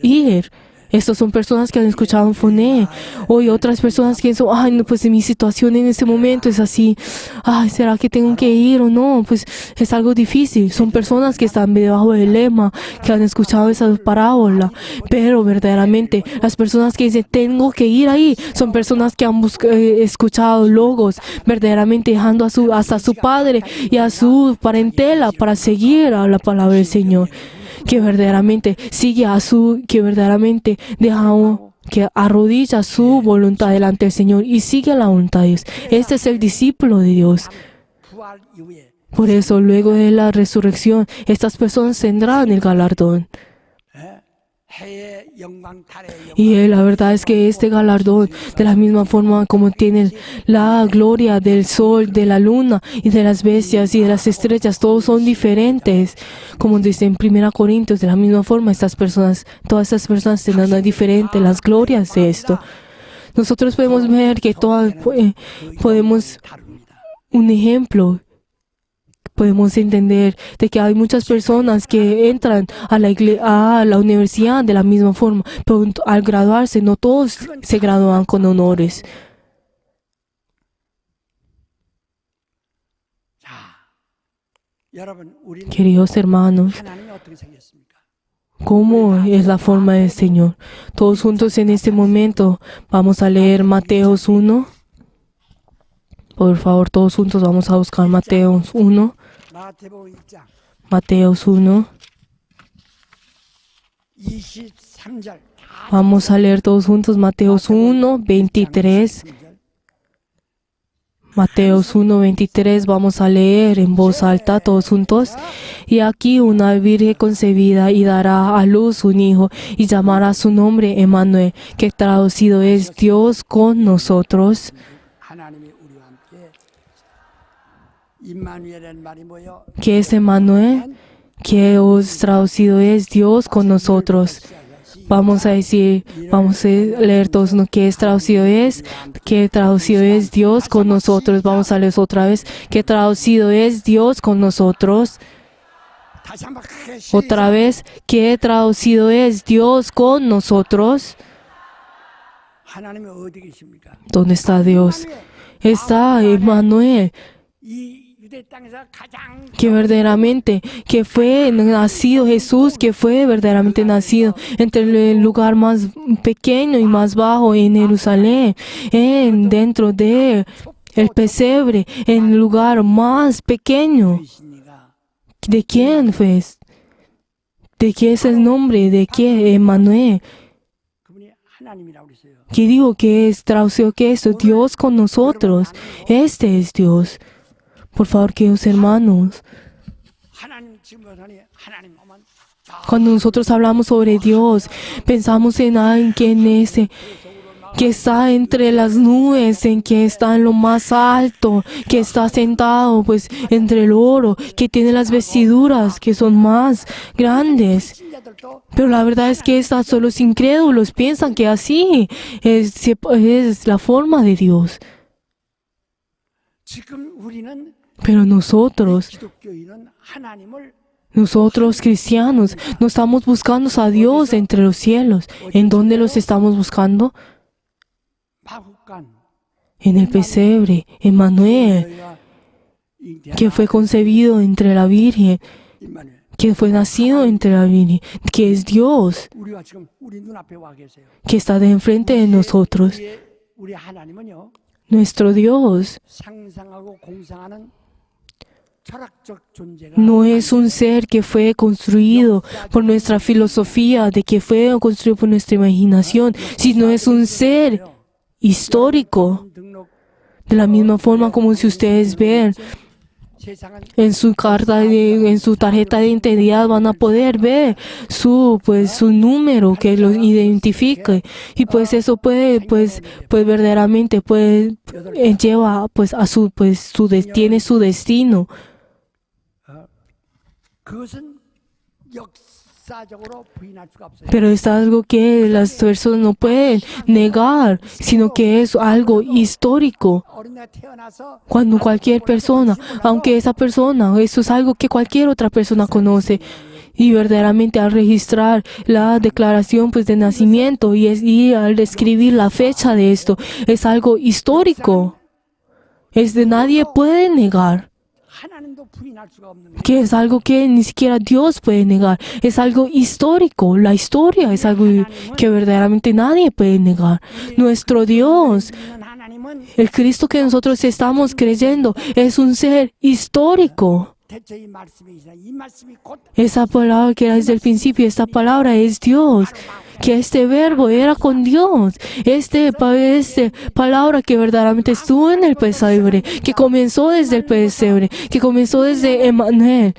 Speaker 3: ir. Estas son personas que han escuchado un foné. O hay otras personas que dicen, ay, no, pues mi situación en este momento es así. Ay, ¿será que tengo que ir o no? Pues es algo difícil. Son personas que están debajo del lema, que han escuchado esa parábola. Pero verdaderamente, las personas que dicen, tengo que ir ahí, son personas que han escuchado logos, verdaderamente dejando hasta a su padre y a su parentela para seguir a la palabra del Señor. Que verdaderamente sigue que verdaderamente que arrodilla su voluntad delante del Señor y sigue la voluntad de Dios. Este es el discípulo de Dios.
Speaker 4: 부활 이후에
Speaker 3: Por eso, luego de la resurrección, estas personas tendrán el galardón.
Speaker 4: 해의 영광, 달의 영광,
Speaker 3: Y la verdad es que este galardón, de la misma forma como tiene la gloria del sol, de la luna y de las bestias y de las estrellas, todos son diferentes. Como dice en 1 Corintios, de la misma forma todas estas personas tendrán diferentes las glorias de esto. Nosotros podemos ver que podemos, un ejemplo, podemos entender de que hay muchas personas que entran a la universidad de la misma forma, pero al graduarse no todos se gradúan con honores.
Speaker 4: 여러분, 우리는
Speaker 3: Queridos hermanos,
Speaker 4: 하나님이 어떻게 생겼습니까?
Speaker 3: ¿cómo es la forma del Señor? Todos juntos en este momento vamos a leer Mateos 1. Por favor, todos juntos vamos a buscar Mateos 1.
Speaker 4: 마태복음 1장
Speaker 3: Mateos 1.
Speaker 4: 23절
Speaker 3: Vamos a leer todos juntos Mateos 1, 23. Mateos 1, 23, vamos a leer en voz alta todos juntos. Y aquí una virgen concebida y dará a luz un hijo y llamará su nombre Emmanuel, que traducido es Dios con nosotros.
Speaker 4: 하나님이 우리와 함께 임마누엘이라는 말이 뭐예요?
Speaker 3: ¿Qué es Emmanuel? Que os traducido es Dios con nosotros. Vamos a leer todos lo que es traducido es, que traducido es Dios con nosotros. Vamos a leer otra vez, que traducido es Dios con nosotros.
Speaker 4: 다시 한번 크게
Speaker 3: Otra vez, que traducido es Dios con nosotros.
Speaker 4: 하나님이 어디 계십니까?
Speaker 3: ¿Dónde está Dios? Está Emmanuel,
Speaker 4: 이 유대 땅에서 가장
Speaker 3: que verdaderamente, que fue nacido Jesús, que fue verdaderamente nacido entre el lugar más pequeño y más bajo en Jerusalén, dentro de el pesebre, en el lugar más pequeño.
Speaker 4: 계시니가
Speaker 3: ¿De quién fue? ¿De qué es el nombre? ¿De qué? Emmanuel.
Speaker 4: 그분이 하나님이라고 그랬어요.
Speaker 3: ¿Qué digo que es? Traducido que esto, Dios con nosotros. Este es Dios. Por favor, queridos hermanos,
Speaker 4: 하나님 지금 하니 하나님 오면
Speaker 3: cuando nosotros hablamos sobre Dios, pensamos en alguien que que está entre las nubes, en que está en lo más alto, que está sentado pues entre el oro, que tiene las vestiduras que son más grandes.
Speaker 4: 신자들도
Speaker 3: Pero la verdad es que estas son los incrédulos, piensan que así es la forma de Dios.
Speaker 4: 지금 우리는
Speaker 3: Pero nosotros
Speaker 4: 기독교인은 하나님을
Speaker 3: Nosotros cristianos no estamos buscando a Dios entre los cielos. ¿En dónde los estamos buscando?
Speaker 4: 마국간
Speaker 3: En el pesebre, Emmanuel,
Speaker 4: 너희가
Speaker 3: que fue concebido entre la Virgen,
Speaker 4: 임마누엘
Speaker 3: que fue nacido entre la Virgen, que es Dios,
Speaker 4: 우리와 지금 우리 눈앞에 와 계세요.
Speaker 3: que está de enfrente de nosotros.
Speaker 4: 우리 하나님은요
Speaker 3: Nuestro Dios
Speaker 4: 상상하고 공상하는 철학적 존재가
Speaker 3: no es un ser que fue construido por nuestra filosofía, de que fue construido por nuestra imaginación, sino es un ser histórico.
Speaker 4: 등록
Speaker 3: De la misma forma como si ustedes ven
Speaker 4: 세상은
Speaker 3: en su en su tarjeta de identidad van a poder ver su número que los identifique, y pues eso puede verdaderamente lleva pues a tiene su destino.
Speaker 4: 그것은 역사적으로 부인할 수가 없어요.
Speaker 3: Pero es algo que las personas no pueden negar, sino que es algo histórico.
Speaker 4: 어린애가 태어나서
Speaker 3: Cuando cualquier persona, aunque esa persona, eso es algo que cualquier otra persona conoce, y verdaderamente al registrar la declaración pues de nacimiento y al escribir la fecha de esto, es algo histórico. Es de nadie puede negar.
Speaker 4: 하나님도 부인할 수가 없는
Speaker 3: Que es algo que ni siquiera Dios puede negar. Es algo histórico. La historia es algo que verdaderamente nadie puede negar. Nuestro Dios,
Speaker 4: 믿는 하나님은
Speaker 3: el Cristo que nosotros estamos creyendo, es un ser histórico.
Speaker 4: 대체 이 말씀이시나 이 말씀이 곧
Speaker 3: Esa palabra que era desde el principio, esta palabra es Dios. Que este verbo era con Dios. Esta palabra que verdaderamente estuvo en el pesebre, que comenzó desde el pesebre, que comenzó desde Emmanuel.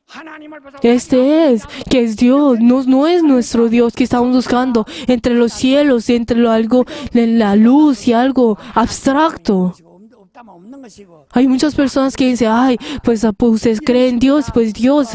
Speaker 4: 하나님을 보서
Speaker 3: Este es, que es Dios, no es nuestro Dios que estamos buscando entre los cielos, entre algo en la luz y algo abstracto.
Speaker 4: 없다면 없는 것이고
Speaker 3: Hay muchas personas que dicen, ay, pues ustedes creen en Dios,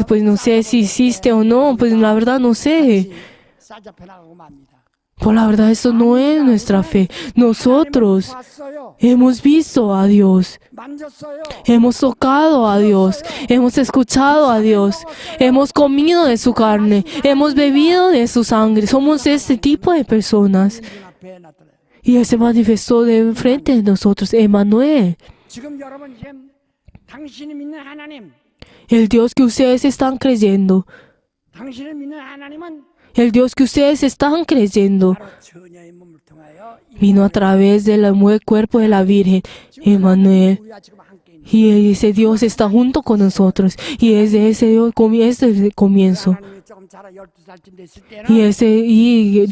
Speaker 3: pues no sé si existe o no, pues la verdad no sé.
Speaker 4: 싸잡혀 나가고 맙니다.
Speaker 3: Pues la verdad eso no es nuestra fe. Nosotros
Speaker 4: 봤어요.
Speaker 3: hemos visto a Dios.
Speaker 4: 만졌어요.
Speaker 3: Hemos tocado a Dios, hemos escuchado a Dios, hemos comido de su carne, hemos bebido de su sangre. Somos este tipo de personas.
Speaker 4: 눈앞에 나타나요.
Speaker 3: Y Él se manifestó de frente de nosotros, Emmanuel,
Speaker 4: 지금 여러분 지금 당신이 믿는 하나님,
Speaker 3: el Dios que ustedes están creyendo,
Speaker 4: 당신을 믿는 하나님은
Speaker 3: el Dios que ustedes están creyendo,
Speaker 4: 바로 처녀의 몸을 통하여
Speaker 3: vino a través del cuerpo de la Virgen, Emmanuel.
Speaker 4: 우리와 지금 함께 있는
Speaker 3: Y ese Dios está junto con nosotros. Y es de ese Dios, es el comienzo.
Speaker 4: 하나님이 조금 자라 12살쯤 됐을 때는
Speaker 3: Y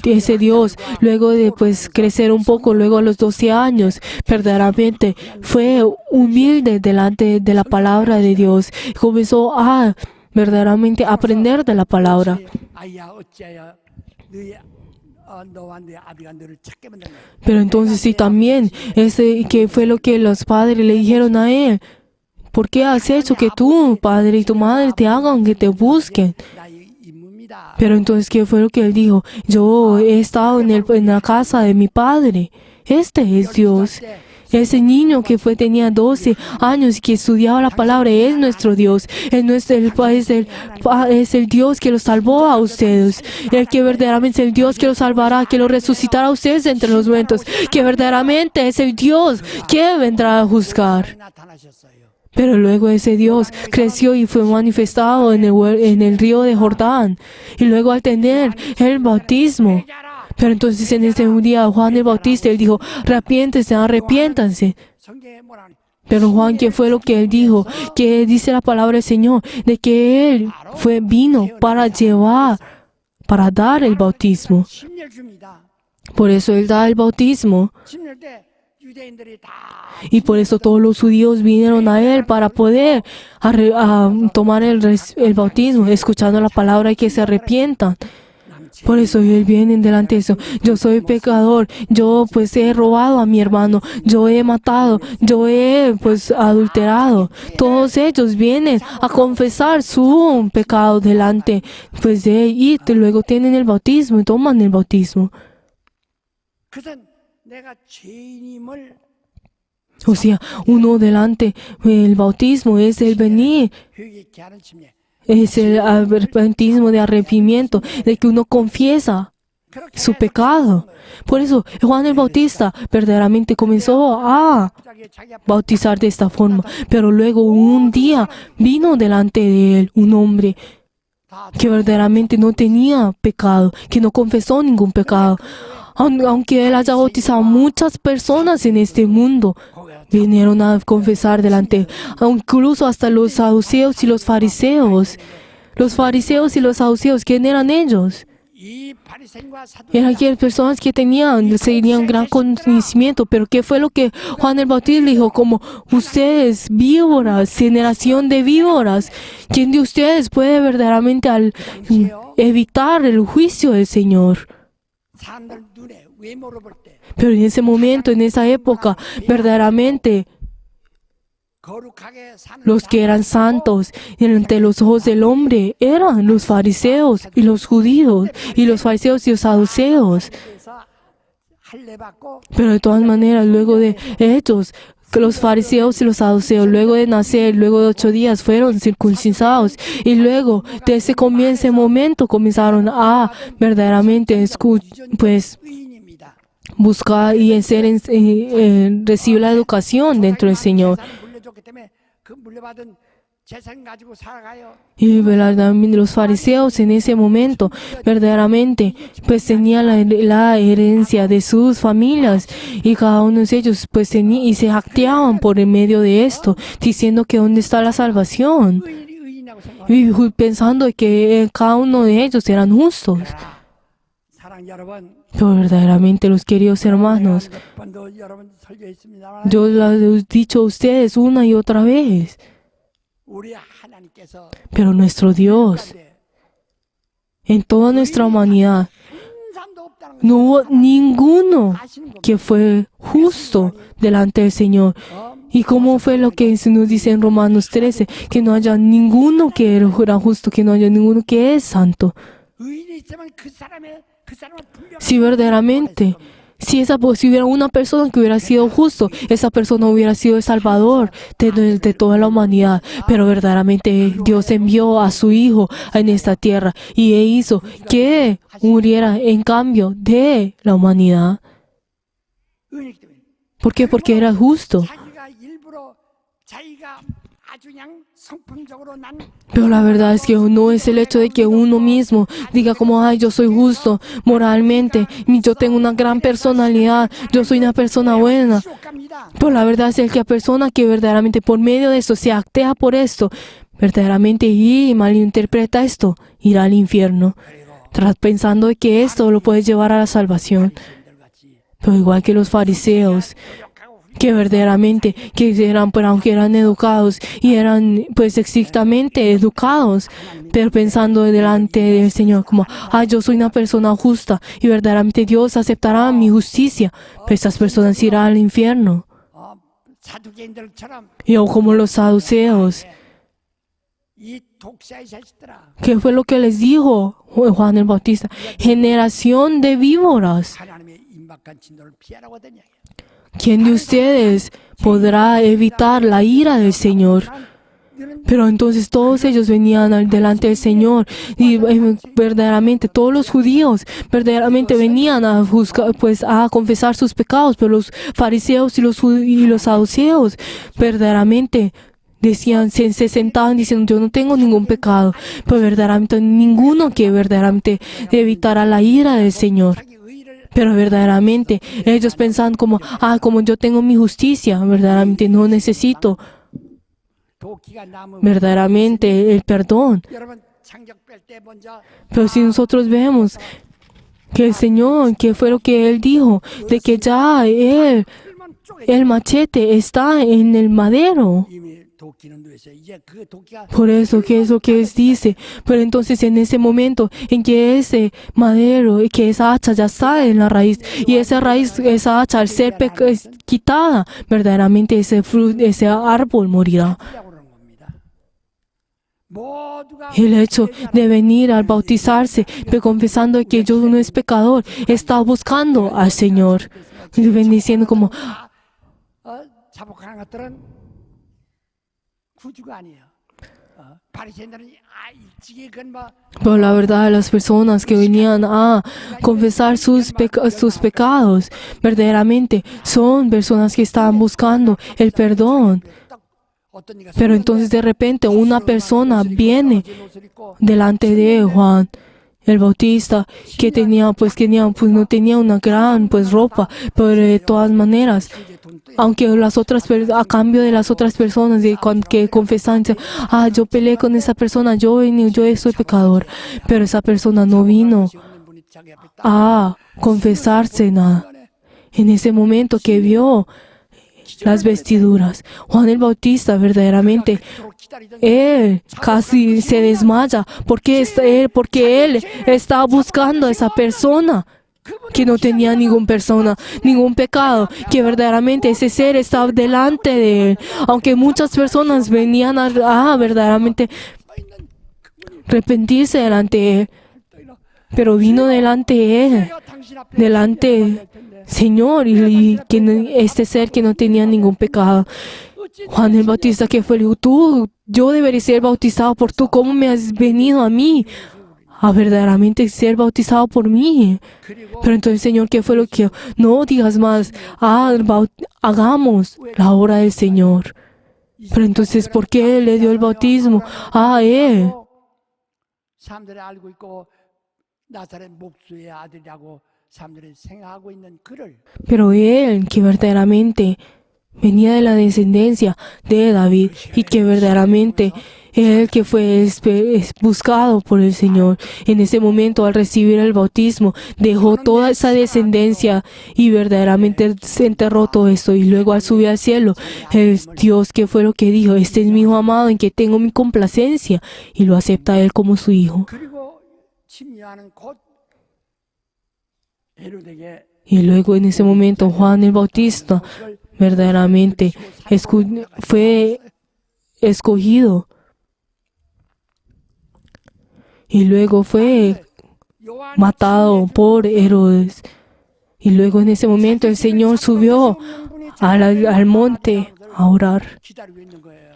Speaker 3: ese Dios, luego de crecer un poco, luego a los 12 años, verdaderamente fue humilde delante de la palabra de Dios. Comenzó a verdaderamente aprender de la palabra.
Speaker 4: 아이야 어찌하여 너와 네 아비가 너를 찾게 만드냐.
Speaker 3: Pero entonces sí también, que fue lo que los padres le dijeron a él. ¿Por qué has hecho que tu padre y tu madre te hagan que te busquen?
Speaker 4: 나의 임무입니다.
Speaker 3: Pero entonces, ¿qué fue lo que él dijo? Yo he estado en la casa de mi padre. Este es Dios. Ese niño que tenía 12 años y que estudiaba la palabra es nuestro Dios. Es el Dios que los salvó a ustedes. El que verdaderamente es el Dios que los salvará, que los resucitará a ustedes entre los muertos. Que verdaderamente es el Dios que vendrá a juzgar.
Speaker 4: 나타나셨어요.
Speaker 3: Pero luego ese Dios creció y fue manifestado en el río de Jordán. Y luego al tener el bautismo. Pero entonces en ese día Juan el Bautista, él dijo, arrepiéntanse.
Speaker 4: 성경에 뭐라니?
Speaker 3: Pero Juan, ¿qué fue lo que él dijo? Que dice la palabra del Señor, de que él vino para dar el bautismo.
Speaker 4: 10년 줍니다.
Speaker 3: Por eso él da el bautismo.
Speaker 4: 10년 때 유대인들이 다
Speaker 3: Y por eso todos los judíos vinieron a él para poder tomar el bautismo, escuchando la palabra y que se arrepientan. Por eso Él viene delante de eso. Yo soy pecador. Yo pues he robado a mi hermano. Yo he matado. Yo he pues adulterado. Todos ellos vienen a confesar su pecado delante pues de Él. Y luego tienen el bautismo y toman el bautismo.
Speaker 4: 그것은 내가 죄인임을
Speaker 3: O sea, uno delante el bautismo es el venir.
Speaker 4: 회개케 하는 침례.
Speaker 3: Es el arrepentismo de arrepentimiento, de que uno confiesa su pecado. Por eso Juan el Bautista verdaderamente comenzó a bautizar de esta forma. Pero luego un día vino delante de él un hombre que verdaderamente no tenía pecado, que no confesó ningún pecado. Aunque él haya bautizado a muchas personas en este mundo, vinieron a confesar delante, incluso hasta los saduceos y los fariseos. Los fariseos y los saduceos, ¿quién eran ellos?
Speaker 4: 이 바리새인과 사도
Speaker 3: Eran aquellas personas que tenían gran conocimiento, pero ¿qué fue lo que Juan el Bautista le dijo? Como ustedes, víboras, generación de víboras, ¿quién de ustedes puede verdaderamente evitar el juicio del Señor?
Speaker 4: 사람들 눈에 외모로 볼 때
Speaker 3: Pero en ese momento, en esa época, verdaderamente
Speaker 4: 거룩하게 사는
Speaker 3: los que eran santos ante los ojos del hombre eran los fariseos y los judíos, y los fariseos y los saduceos.
Speaker 4: 사람에서 할례 받고
Speaker 3: Pero de todas maneras, luego de ellos, los fariseos y los saduceos, luego de nacer, luego de 8 días, fueron circuncidados. Y luego de ese momento comenzaron a verdaderamente pues
Speaker 4: 의인입니다.
Speaker 3: buscar y recibir la educación dentro del Señor.
Speaker 4: 재산을 물려줬기 때문에 그 물려받은 재산 가지고 살아가요.
Speaker 3: Y verdaderamente los fariseos en ese momento verdaderamente pues tenían la herencia de sus familias, y cada uno de ellos pues y se jactaban por el medio de esto, diciendo que dónde está la salvación,
Speaker 4: 의인이라고 생각합니다.
Speaker 3: y pensando que cada uno de ellos eran justos.
Speaker 4: 사랑 여러분,
Speaker 3: Pero verdaderamente, los queridos hermanos,
Speaker 4: 몇 번도 여러분 설교했습니다만
Speaker 3: yo les he dicho a ustedes una y otra vez,
Speaker 4: 우리 하나님께서
Speaker 3: pero nuestro Dios, en toda nuestra humanidad,
Speaker 4: 한 사람도 없다는
Speaker 3: no hubo ninguno que fue justo delante del Señor. ¿Y cómo fue lo que se nos dice en Romanos 13? Que no haya ninguno que era justo, que no haya ninguno que es santo.
Speaker 4: 의인이 있으면 그 사람을 분명히
Speaker 3: Si verdaderamente, si hubiera una persona que hubiera sido justo, esa persona hubiera sido el Salvador de toda la humanidad. Pero verdaderamente Dios envió a su Hijo en esta tierra y Él hizo que muriera en cambio de la humanidad.
Speaker 4: 의인이기 때문에
Speaker 3: ¿Por qué? Porque era justo.
Speaker 4: 자기가 일부러 자기가 아주 그냥 성품적으로 난
Speaker 3: Pero la verdad es que no es el hecho de que uno mismo diga como, ay, yo soy justo moralmente, yo tengo una gran personalidad, yo soy una persona buena.
Speaker 4: 지옥 갑니다.
Speaker 3: Pero la verdad es que la persona que verdaderamente por medio de esto se actea por esto, verdaderamente y malinterpreta esto, irá al infierno, pensando que esto lo puede llevar a la salvación. Pero igual que los fariseos, que verdaderamente, que eran, pero aunque eran educados y eran pues estrictamente educados, pero pensando delante del Señor como, yo soy una persona justa y verdaderamente Dios aceptará mi justicia, pero estas personas irán al infierno.
Speaker 4: 사두개인들처럼
Speaker 3: Y o como los saduceos,
Speaker 4: 이 독사의 자식들아,
Speaker 3: ¿qué fue lo que les dijo Juan el Bautista? Generación de víboras.
Speaker 4: 하나님의 임박한 진노를 피하라고 하던 이야기야.
Speaker 3: ¿Quién de ustedes podrá evitar la ira del Señor? Pero entonces todos ellos venían delante del Señor y verdaderamente todos los judíos verdaderamente venían a juzgar, pues a confesar sus pecados, pero los fariseos y los saduceos verdaderamente decían, se sentaban diciendo, yo no tengo ningún pecado, pero verdaderamente ninguno que verdaderamente evitara la ira del Señor.
Speaker 4: 자기 의를
Speaker 3: Pero verdaderamente ellos pensaban como, como yo tengo mi justicia, verdaderamente no necesito
Speaker 4: 도끼가 남은
Speaker 3: verdaderamente el perdón.
Speaker 4: 여러분 창적 뺄 때 먼저
Speaker 3: Pero si nosotros vemos que el Señor, que fue lo que Él dijo, de que ya
Speaker 4: 풀만 쪼개
Speaker 3: el machete está en el madero,
Speaker 4: 이미 도끼는 누에서 이제 그 도끼가
Speaker 3: Por eso, ¿qué es lo que dice? Pero entonces en ese momento en que ese madero, que esa hacha ya está en la raíz, y esa raíz, esa hacha al ser quitada, verdaderamente ese árbol morirá.
Speaker 4: 하려고 그러는 겁니다. 모두가
Speaker 3: El hecho de venir al bautizarse, confesando que yo no es pecador, está buscando al Señor. Y ven diciendo como,
Speaker 4: 자복하는 것들은 구주가 아니에요. 바리새인들은 일찍이 그건 뭐
Speaker 3: pero la verdad, las personas que venían a confesar sus pecados, verdaderamente son personas que estaban buscando el perdón.
Speaker 4: 어떤 이가
Speaker 3: Pero entonces de repente una persona viene delante de Juan el Bautista que no tenía una gran ropa, pero de todas maneras, aunque a cambio de las otras personas que confesan, yo peleé con esa persona, yo soy pecador, pero esa persona no vino a confesarse nada. En ese momento que vio las vestiduras, Juan el Bautista verdaderamente, él casi se desmaya porque él estaba buscando a esa persona que no tenía ningún pecado, que verdaderamente ese ser estaba delante de él, aunque muchas personas venían a verdaderamente arrepentirse delante de él, pero vino delante de él, delante Señor, y que este ser que no tenía ningún pecado. Juan el Bautista, que fue, le dijo, yo debería ser bautizado por tú, ¿cómo me has venido a mí a verdaderamente ser bautizado por mí? Pero entonces, Señor, ¿qué fue lo que? No digas más, hagamos la obra del Señor. Pero entonces, ¿por qué le dio el bautismo a él?
Speaker 4: 사람들이 알고 있고 나사렛 목수의 아들이라고 사람들이 생각하고 있는 그를
Speaker 3: Pero él, que verdaderamente venía de la descendencia de David y que verdaderamente él que fue buscado por el Señor, en ese momento al recibir el bautismo dejó toda esa descendencia y verdaderamente se enterró todo esto, y luego al subir al cielo el Dios, que fue lo que dijo, este es mi hijo amado en que tengo mi complacencia, y lo acepta a él como su hijo.
Speaker 4: 그리고 침례하는 곧 헤롯에게
Speaker 3: Y luego en ese momento Juan el Bautista verdaderamente fue escogido y luego fue matado por Herodes. Y luego en ese momento el Señor subió al monte a orar.
Speaker 4: 기다리고 있는 거예요.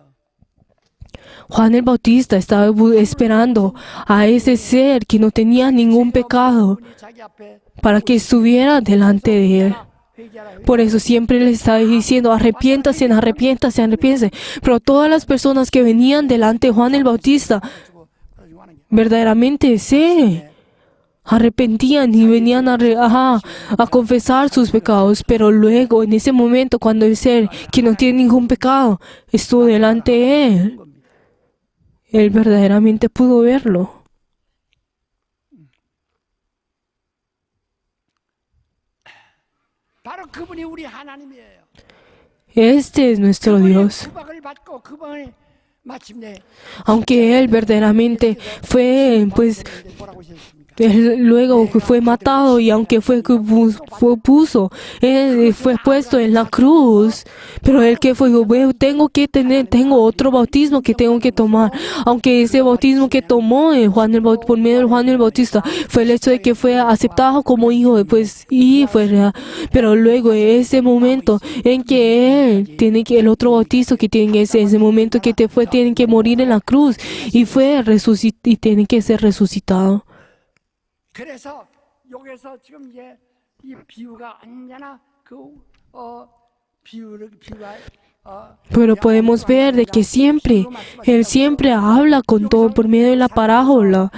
Speaker 3: Juan el Bautista estaba esperando a ese ser que no tenía ningún pecado
Speaker 4: 자기 앞에
Speaker 3: para que estuviera delante de él.
Speaker 4: 회개하라.
Speaker 3: Por eso siempre le estaba diciendo, arrepiéntase, arrepiéntase, arrepiéntase. Pero todas las personas que venían delante de Juan el Bautista verdaderamente se arrepentían y venían a confesar sus pecados. Pero luego, en ese momento, cuando el ser que no tiene ningún pecado estuvo delante de él verdaderamente pudo verlo.
Speaker 4: 바로 그분이 우리 하나님이에요.
Speaker 3: Este es nuestro Dios.
Speaker 4: 구박을 받고 그분이 마침내
Speaker 3: Aunque él verdaderamente fue, él luego que fue matado, y aunque fue puesto en la cruz, pero él que fue, tengo otro bautismo que tengo que tomar. Aunque ese bautismo que tomó por medio de Juan el Bautista fue el hecho de que fue aceptado como hijo, pero luego ese momento en que él tiene que, el otro bautizo que tiene ese momento que tiene que morir en la cruz y tiene que ser resucitado.
Speaker 4: 그래서 여기서 지금 이제 이 비유가 언제나 비유가
Speaker 3: Pero podemos ver de que él siempre habla con todo por medio de la parábola.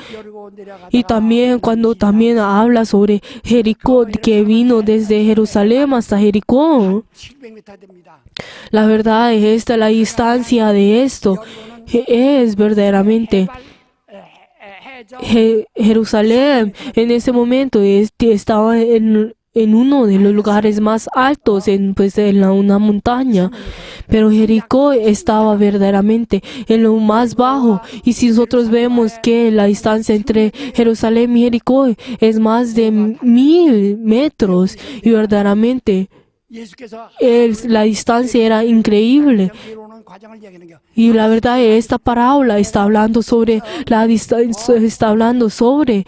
Speaker 3: Y también cuando habla sobre Jericó, que vino desde Jerusalén hasta Jericó.
Speaker 4: 700m 됩니다.
Speaker 3: La verdad es la distancia de esto es verdaderamente Jerusalén en ese momento estaba en en uno de los lugares más altos, una montaña. Pero Jericó estaba verdaderamente en lo más bajo. Y si nosotros vemos que la distancia entre Jerusalén y Jericó es más de 1000 metros, y verdaderamente
Speaker 4: 예수께서
Speaker 3: la distancia era increíble.
Speaker 4: 내려오는 과정을 얘기하는 게
Speaker 3: Y la verdad, esta parábola está hablando sobre la distancia, está hablando sobre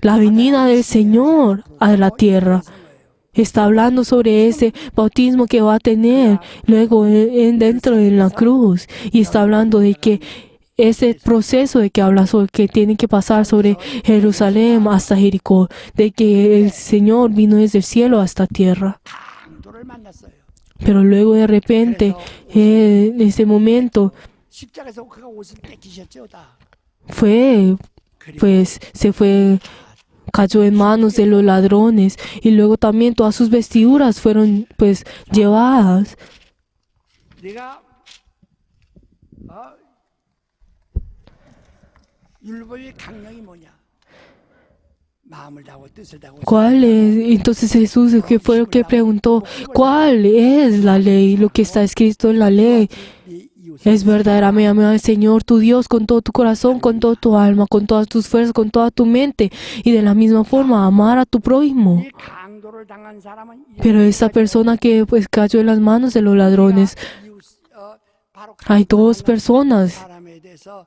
Speaker 3: la venida del Señor a la tierra. Está hablando sobre ese bautismo que va a tener luego dentro de la cruz. Y está hablando de que ese proceso de que habla sobre que tiene que pasar sobre Jerusalén hasta Jericó, de que el Señor vino desde el cielo hasta tierra.
Speaker 4: 강도를 만났어요.
Speaker 3: Pero luego de repente, en ese momento,
Speaker 4: 십자가에서 그가 옷을 뺏기셨죠, 다.
Speaker 3: cayó en manos de los ladrones, y luego también todas sus vestiduras fueron llevadas.
Speaker 4: 네가 율법의 강령이 뭐냐? 마음을 다하고 뜻을 다하고
Speaker 3: ¿Cuál es? Entonces Jesús, ¿qué fue lo que preguntó? ¿Cuál es la ley? Lo que está escrito en la ley.
Speaker 4: 네 이웃을
Speaker 3: Es verdaderamente amar al Señor tu Dios con todo tu corazón, con toda tu alma, con todas tus fuerzas, con toda tu mente, y de la misma forma amar a tu prójimo.
Speaker 4: 이 강도를 당한 사람은
Speaker 3: Pero esa persona que cayó en las manos de los ladrones,
Speaker 4: 이웃, 바로
Speaker 3: hay dos personas
Speaker 4: 사람에 대해서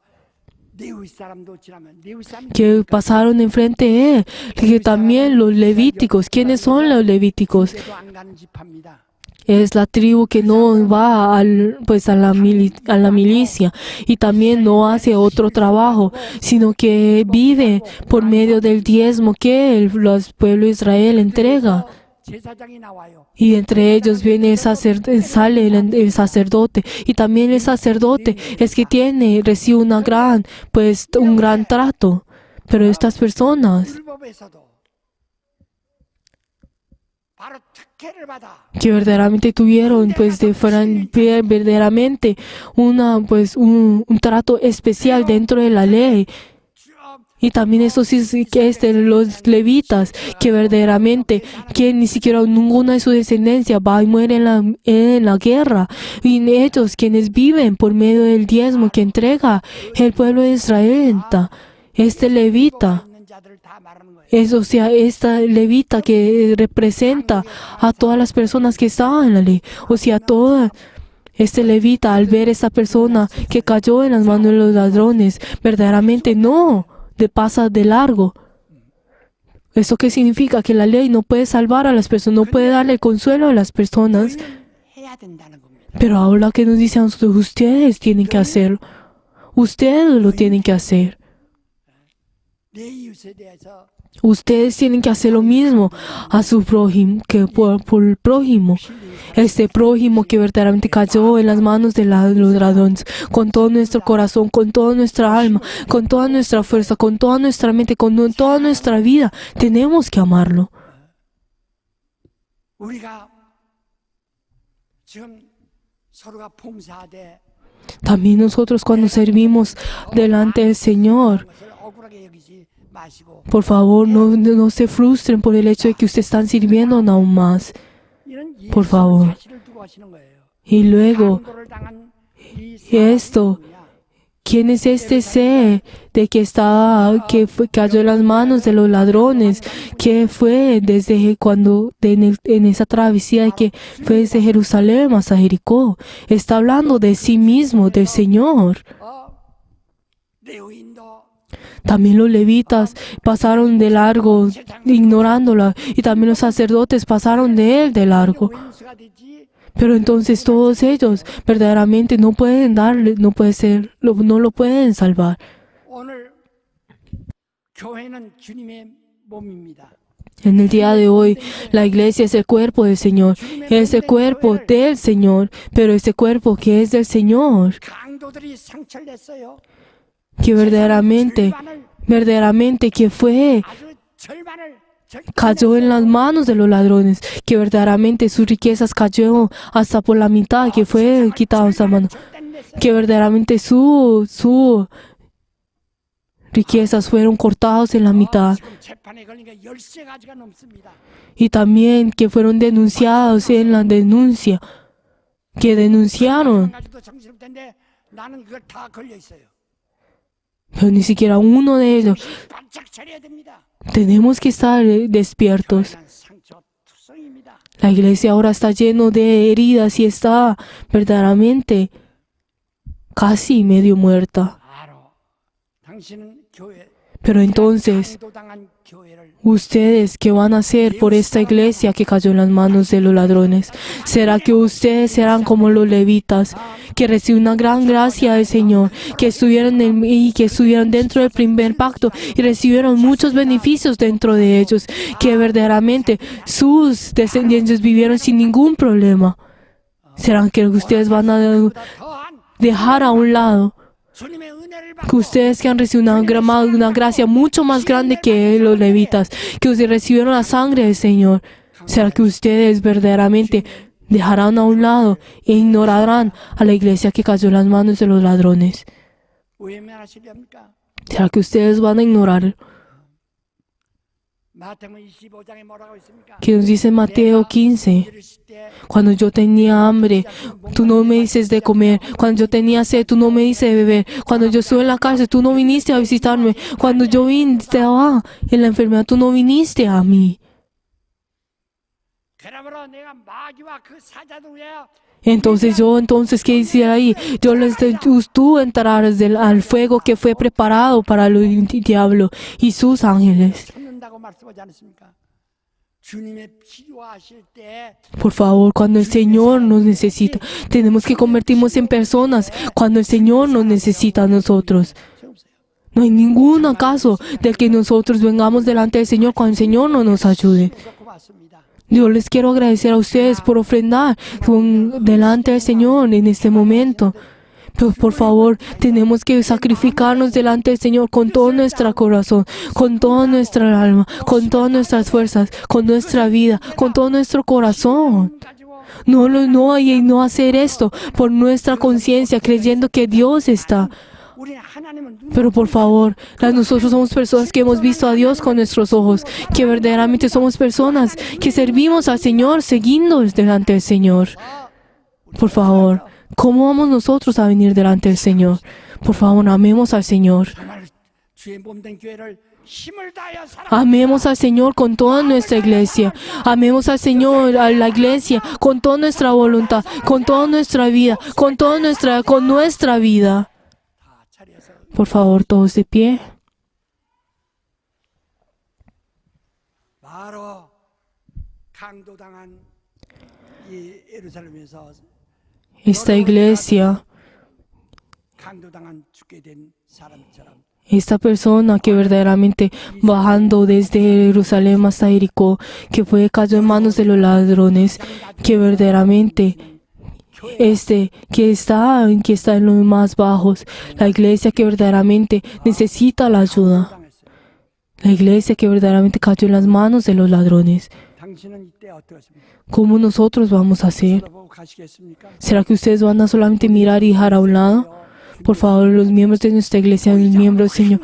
Speaker 4: 내 이웃 사람도 지나면 내 이웃 사람이
Speaker 3: que pasaron enfrente de él, que también los levíticos. ¿Quiénes son los levíticos?
Speaker 4: 집에도 안 가는 집합니다.
Speaker 3: Es la tribu que no va a la milicia, y también no hace otro trabajo, sino que vive por medio del diezmo que el pueblo de Israel entrega.
Speaker 4: 제사장이 나와요.
Speaker 3: Y entre ellos viene sale el sacerdote, y también el sacerdote es que recibe un gran trato. Pero estas personas
Speaker 4: 율법에서도 바로 특혜를 받아.
Speaker 3: que verdaderamente tuvieron verdaderamente un trato especial dentro de la ley. Y también eso sí que es de los levitas, que verdaderamente que ni siquiera ninguna de su descendencia va y muere en la guerra. Y ellos quienes viven por medio del diezmo que entrega el pueblo de Israel, este levita,
Speaker 4: 있는 자들을 다 말하는 거예요.
Speaker 3: esta levita que representa a todas las personas que estaban en la ley. Este levita, al ver esa persona que cayó en las manos de los ladrones, verdaderamente no pasa de largo. ¿Eso qué significa? Que la ley no puede salvar a las personas, no puede darle consuelo a las personas.
Speaker 4: 해야 된다는 겁니다.
Speaker 3: Pero ahora que nos dice a nosotros, ustedes tienen que hacerlo. Ustedes lo tienen que hacer.
Speaker 4: 내 이웃에 대해서
Speaker 3: Ustedes tienen que hacer lo mismo a su prójimo, por el prójimo. Este prójimo que verdaderamente cayó en las manos de los ladrones, con todo nuestro corazón, con toda nuestra alma, con toda nuestra fuerza, con toda nuestra mente, con toda nuestra vida. Tenemos que amarlo.
Speaker 4: 우리가 지금 서로가 봉사하되
Speaker 3: También nosotros cuando servimos delante del Señor,
Speaker 4: 것을 억울하게 여기지 마시고
Speaker 3: por favor, no se frustren por el hecho de que ustedes están sirviendo aún más.
Speaker 4: 이런
Speaker 3: Por favor.
Speaker 4: 사실을 두고 하시는 거예요.
Speaker 3: Y luego,
Speaker 4: 강도를 당한 이
Speaker 3: esto,
Speaker 4: 사람이 누구냐?
Speaker 3: ¿quién es este ser de que cayó en las manos de los ladrones? Que fue desde cuando, en esa travesía de que fue desde Jerusalén hasta Jericó. Está hablando de sí mismo, del Señor.
Speaker 4: 레위인도
Speaker 3: También los levitas pasaron de largo, ignorándola, y también los sacerdotes pasaron de él de largo.
Speaker 4: 원수가 되지
Speaker 3: Pero entonces todos ellos verdaderamente no pueden darle, no lo pueden salvar.
Speaker 4: 오늘 교회는 주님의 몸입니다.
Speaker 3: En el día de hoy, la iglesia es el cuerpo del Señor, es el cuerpo del Señor, pero ese cuerpo que es del Señor,
Speaker 4: 강도들이 상처냈어요.
Speaker 3: que verdaderamente que fue,
Speaker 4: 아주 절반을
Speaker 3: cayó en las manos de los ladrones, que verdaderamente sus riquezas cayó hasta por la mitad, que fue quitado esa mano, que verdaderamente riquezas fueron cortados en la mitad.
Speaker 4: 지금 재판에 걸린 게 13가지가 넘습니다.
Speaker 3: Y también que fueron denunciados en la denuncia, que denunciaron.
Speaker 4: 가지도 정신없는데 나는 그걸 다 걸려 있어요.
Speaker 3: Pero ni siquiera uno de ellos.
Speaker 4: 반짝 차려야 됩니다.
Speaker 3: Tenemos que estar despiertos.
Speaker 4: 교회는 상처 투성입니다.
Speaker 3: La iglesia ahora está lleno de heridas y está verdaderamente casi medio muerta.
Speaker 4: 바로 당신은 교회
Speaker 3: Pero entonces,
Speaker 4: 강도당한 교회를
Speaker 3: ¿ustedes qué van a hacer por esta iglesia que cayó en las manos de los ladrones? ¿Será que ustedes serán como los levitas, que reciben una gran gracia del Señor, que estuvieron dentro del primer pacto y recibieron muchos beneficios dentro de ellos, que verdaderamente sus descendientes vivieron sin ningún problema? ¿Serán que ustedes van a
Speaker 4: 더한
Speaker 3: dejar a un lado
Speaker 4: 주님의 은혜를
Speaker 3: que
Speaker 4: 받고
Speaker 3: ustedes que han recibido una gracia mucho más grande que los levitas, que ustedes recibieron la sangre del Señor? ¿Será que ustedes verdaderamente dejarán a un lado e ignorarán a la iglesia que cayó en las manos de los ladrones?
Speaker 4: 외면하시렵니까?
Speaker 3: ¿Será que ustedes van a ignorar?
Speaker 4: 마태복음 25장에 뭐라고 있습니까?
Speaker 3: Que nos dice Mateo 15,
Speaker 4: 들으실 때
Speaker 3: cuando yo tenía hambre, tú no me dices de comer. Cuando yo tenía sed, tú no me dices de beber. Cuando yo estuve en la cárcel, tú no viniste a visitarme. Cuando yo estaba en la enfermedad, tú no viniste a mí.
Speaker 4: 그러므로 내가 마귀와 그 사자들 위해
Speaker 3: Entonces, ¿qué hiciera ahí? Tú entrarás al fuego que fue preparado para el diablo y sus ángeles.
Speaker 4: 찾는다고 말씀하지 않습니까? 주님의 필요하실 때
Speaker 3: Por favor, cuando el Señor nos necesita, tenemos que convertirnos en personas cuando el Señor nos necesita a nosotros. No hay ningún caso de que nosotros vengamos delante del Señor cuando el Señor no nos ayude.
Speaker 4: 고맙습니다.
Speaker 3: Yo les quiero agradecer a ustedes por ofrendar delante del Señor en este momento. Pero por favor, tenemos que sacrificarnos delante del Señor con todo nuestro corazón, con toda nuestra alma, con todas nuestras fuerzas, con nuestra vida, con todo nuestro corazón. No hacer esto por nuestra conciencia, creyendo que Dios está.
Speaker 4: 우리 하나님은 눈
Speaker 3: Pero por favor, nosotros somos personas que hemos visto a Dios con nuestros ojos, que verdaderamente somos personas que servimos al Señor, seguiendo delante del Señor. Por favor, ¿cómo vamos nosotros a venir delante del Señor? Por favor, amemos al Señor.
Speaker 4: 정말 주의 몸된 교회를 힘을 다하여 사랑.
Speaker 3: Amemos al Señor con toda nuestra iglesia. Amemos al Señor, a la iglesia, con toda nuestra voluntad, con toda nuestra vida, con nuestra vida.
Speaker 4: 다 차려서
Speaker 3: Por favor, todos de pie.
Speaker 4: 바로 강도당한 이 예루살렘에서
Speaker 3: Esta iglesia,
Speaker 4: 강도당한 죽게 된 사람처럼
Speaker 3: esta persona que verdaderamente bajando desde Jerusalén hasta Jericó, que cayó en manos de los ladrones, que verdaderamente que está en los más bajos, la iglesia que verdaderamente necesita la ayuda,
Speaker 4: 당했어요.
Speaker 3: la iglesia que verdaderamente cayó en las manos de los ladrones.
Speaker 4: 당신은 이때 어떠십니까?
Speaker 3: ¿Cómo nosotros vamos a hacer?
Speaker 4: 보고 가시겠습니까?
Speaker 3: ¿Será que ustedes van a solamente mirar y dejar a un lado? Por favor, los miembros de nuestra iglesia, los miembros, Señor.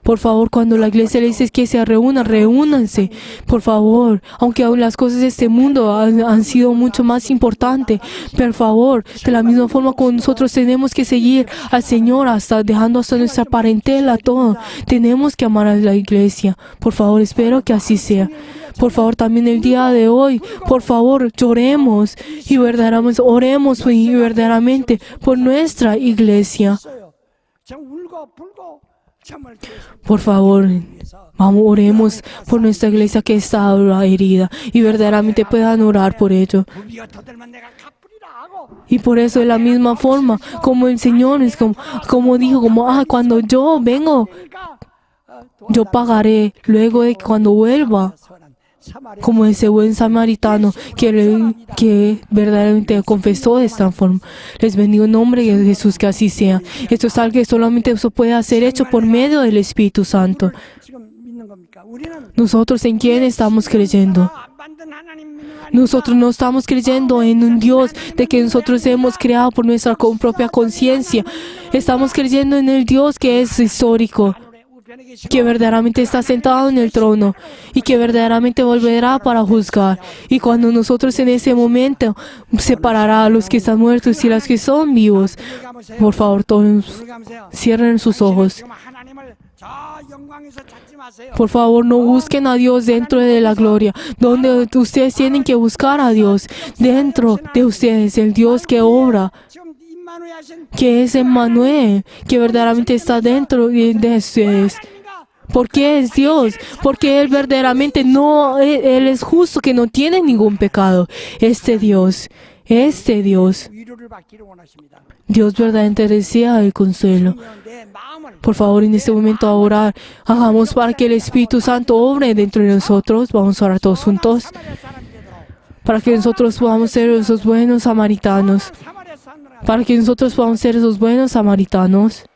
Speaker 3: Por favor, cuando la iglesia le dice que se reúnan, reúnanse. Por favor, aunque aún las cosas de este mundo han sido mucho más importantes. Por favor, de la misma forma como nosotros tenemos que seguir al Señor dejando hasta nuestra parentela, todo. Tenemos que amar a la iglesia. Por favor, espero que así sea. Por favor, también el día de hoy, por favor, lloremos y verdaderamente oremos y verdaderamente por nuestra iglesia.
Speaker 4: 참 울고 불고 참을
Speaker 3: Por favor, oremos por nuestra iglesia que está herida y verdaderamente puedan orar por ello.
Speaker 4: 부비가 터들면 내가 갚으리라 하고
Speaker 3: Y por eso de la misma forma, como el Señor es como dijo, cuando yo vengo, yo pagaré luego de cuando vuelva. Como ese buen samaritano que verdaderamente confesó de esta forma. Les bendigo en nombre de Jesús, que así sea. Esto es algo que solamente eso puede ser hecho por medio del Espíritu Santo.
Speaker 4: 지금 믿는 겁니까? 우리는
Speaker 3: Nosotros en quién estamos creyendo.
Speaker 4: 만든 하나님 믿는 거 아니야?
Speaker 3: Nosotros no estamos creyendo en un Dios de que nosotros hemos creado por nuestra propia conciencia. Estamos creyendo en el Dios que es histórico. que verdaderamente está sentado en el trono y que verdaderamente volverá para juzgar. Y cuando nosotros en ese momento separará a los que están muertos y a los que son vivos, por favor, todos cierren sus ojos. Por favor, no busquen a Dios dentro de la gloria, donde ustedes tienen que buscar a Dios dentro de ustedes, el Dios que obra, que es Emmanuel, que verdaderamente está dentro de ustedes. ¿Por qué es Dios? Porque Él verdaderamente Él es justo, que no tiene ningún pecado. Este Dios, Dios verdaderamente desea el consuelo. Por favor, en este momento a orar, hagamos para que el Espíritu Santo obre dentro de nosotros. Vamos a orar todos juntos, para que nosotros podamos ser esos buenos samaritanos. Para que nosotros podamos ser esos buenos samaritanos.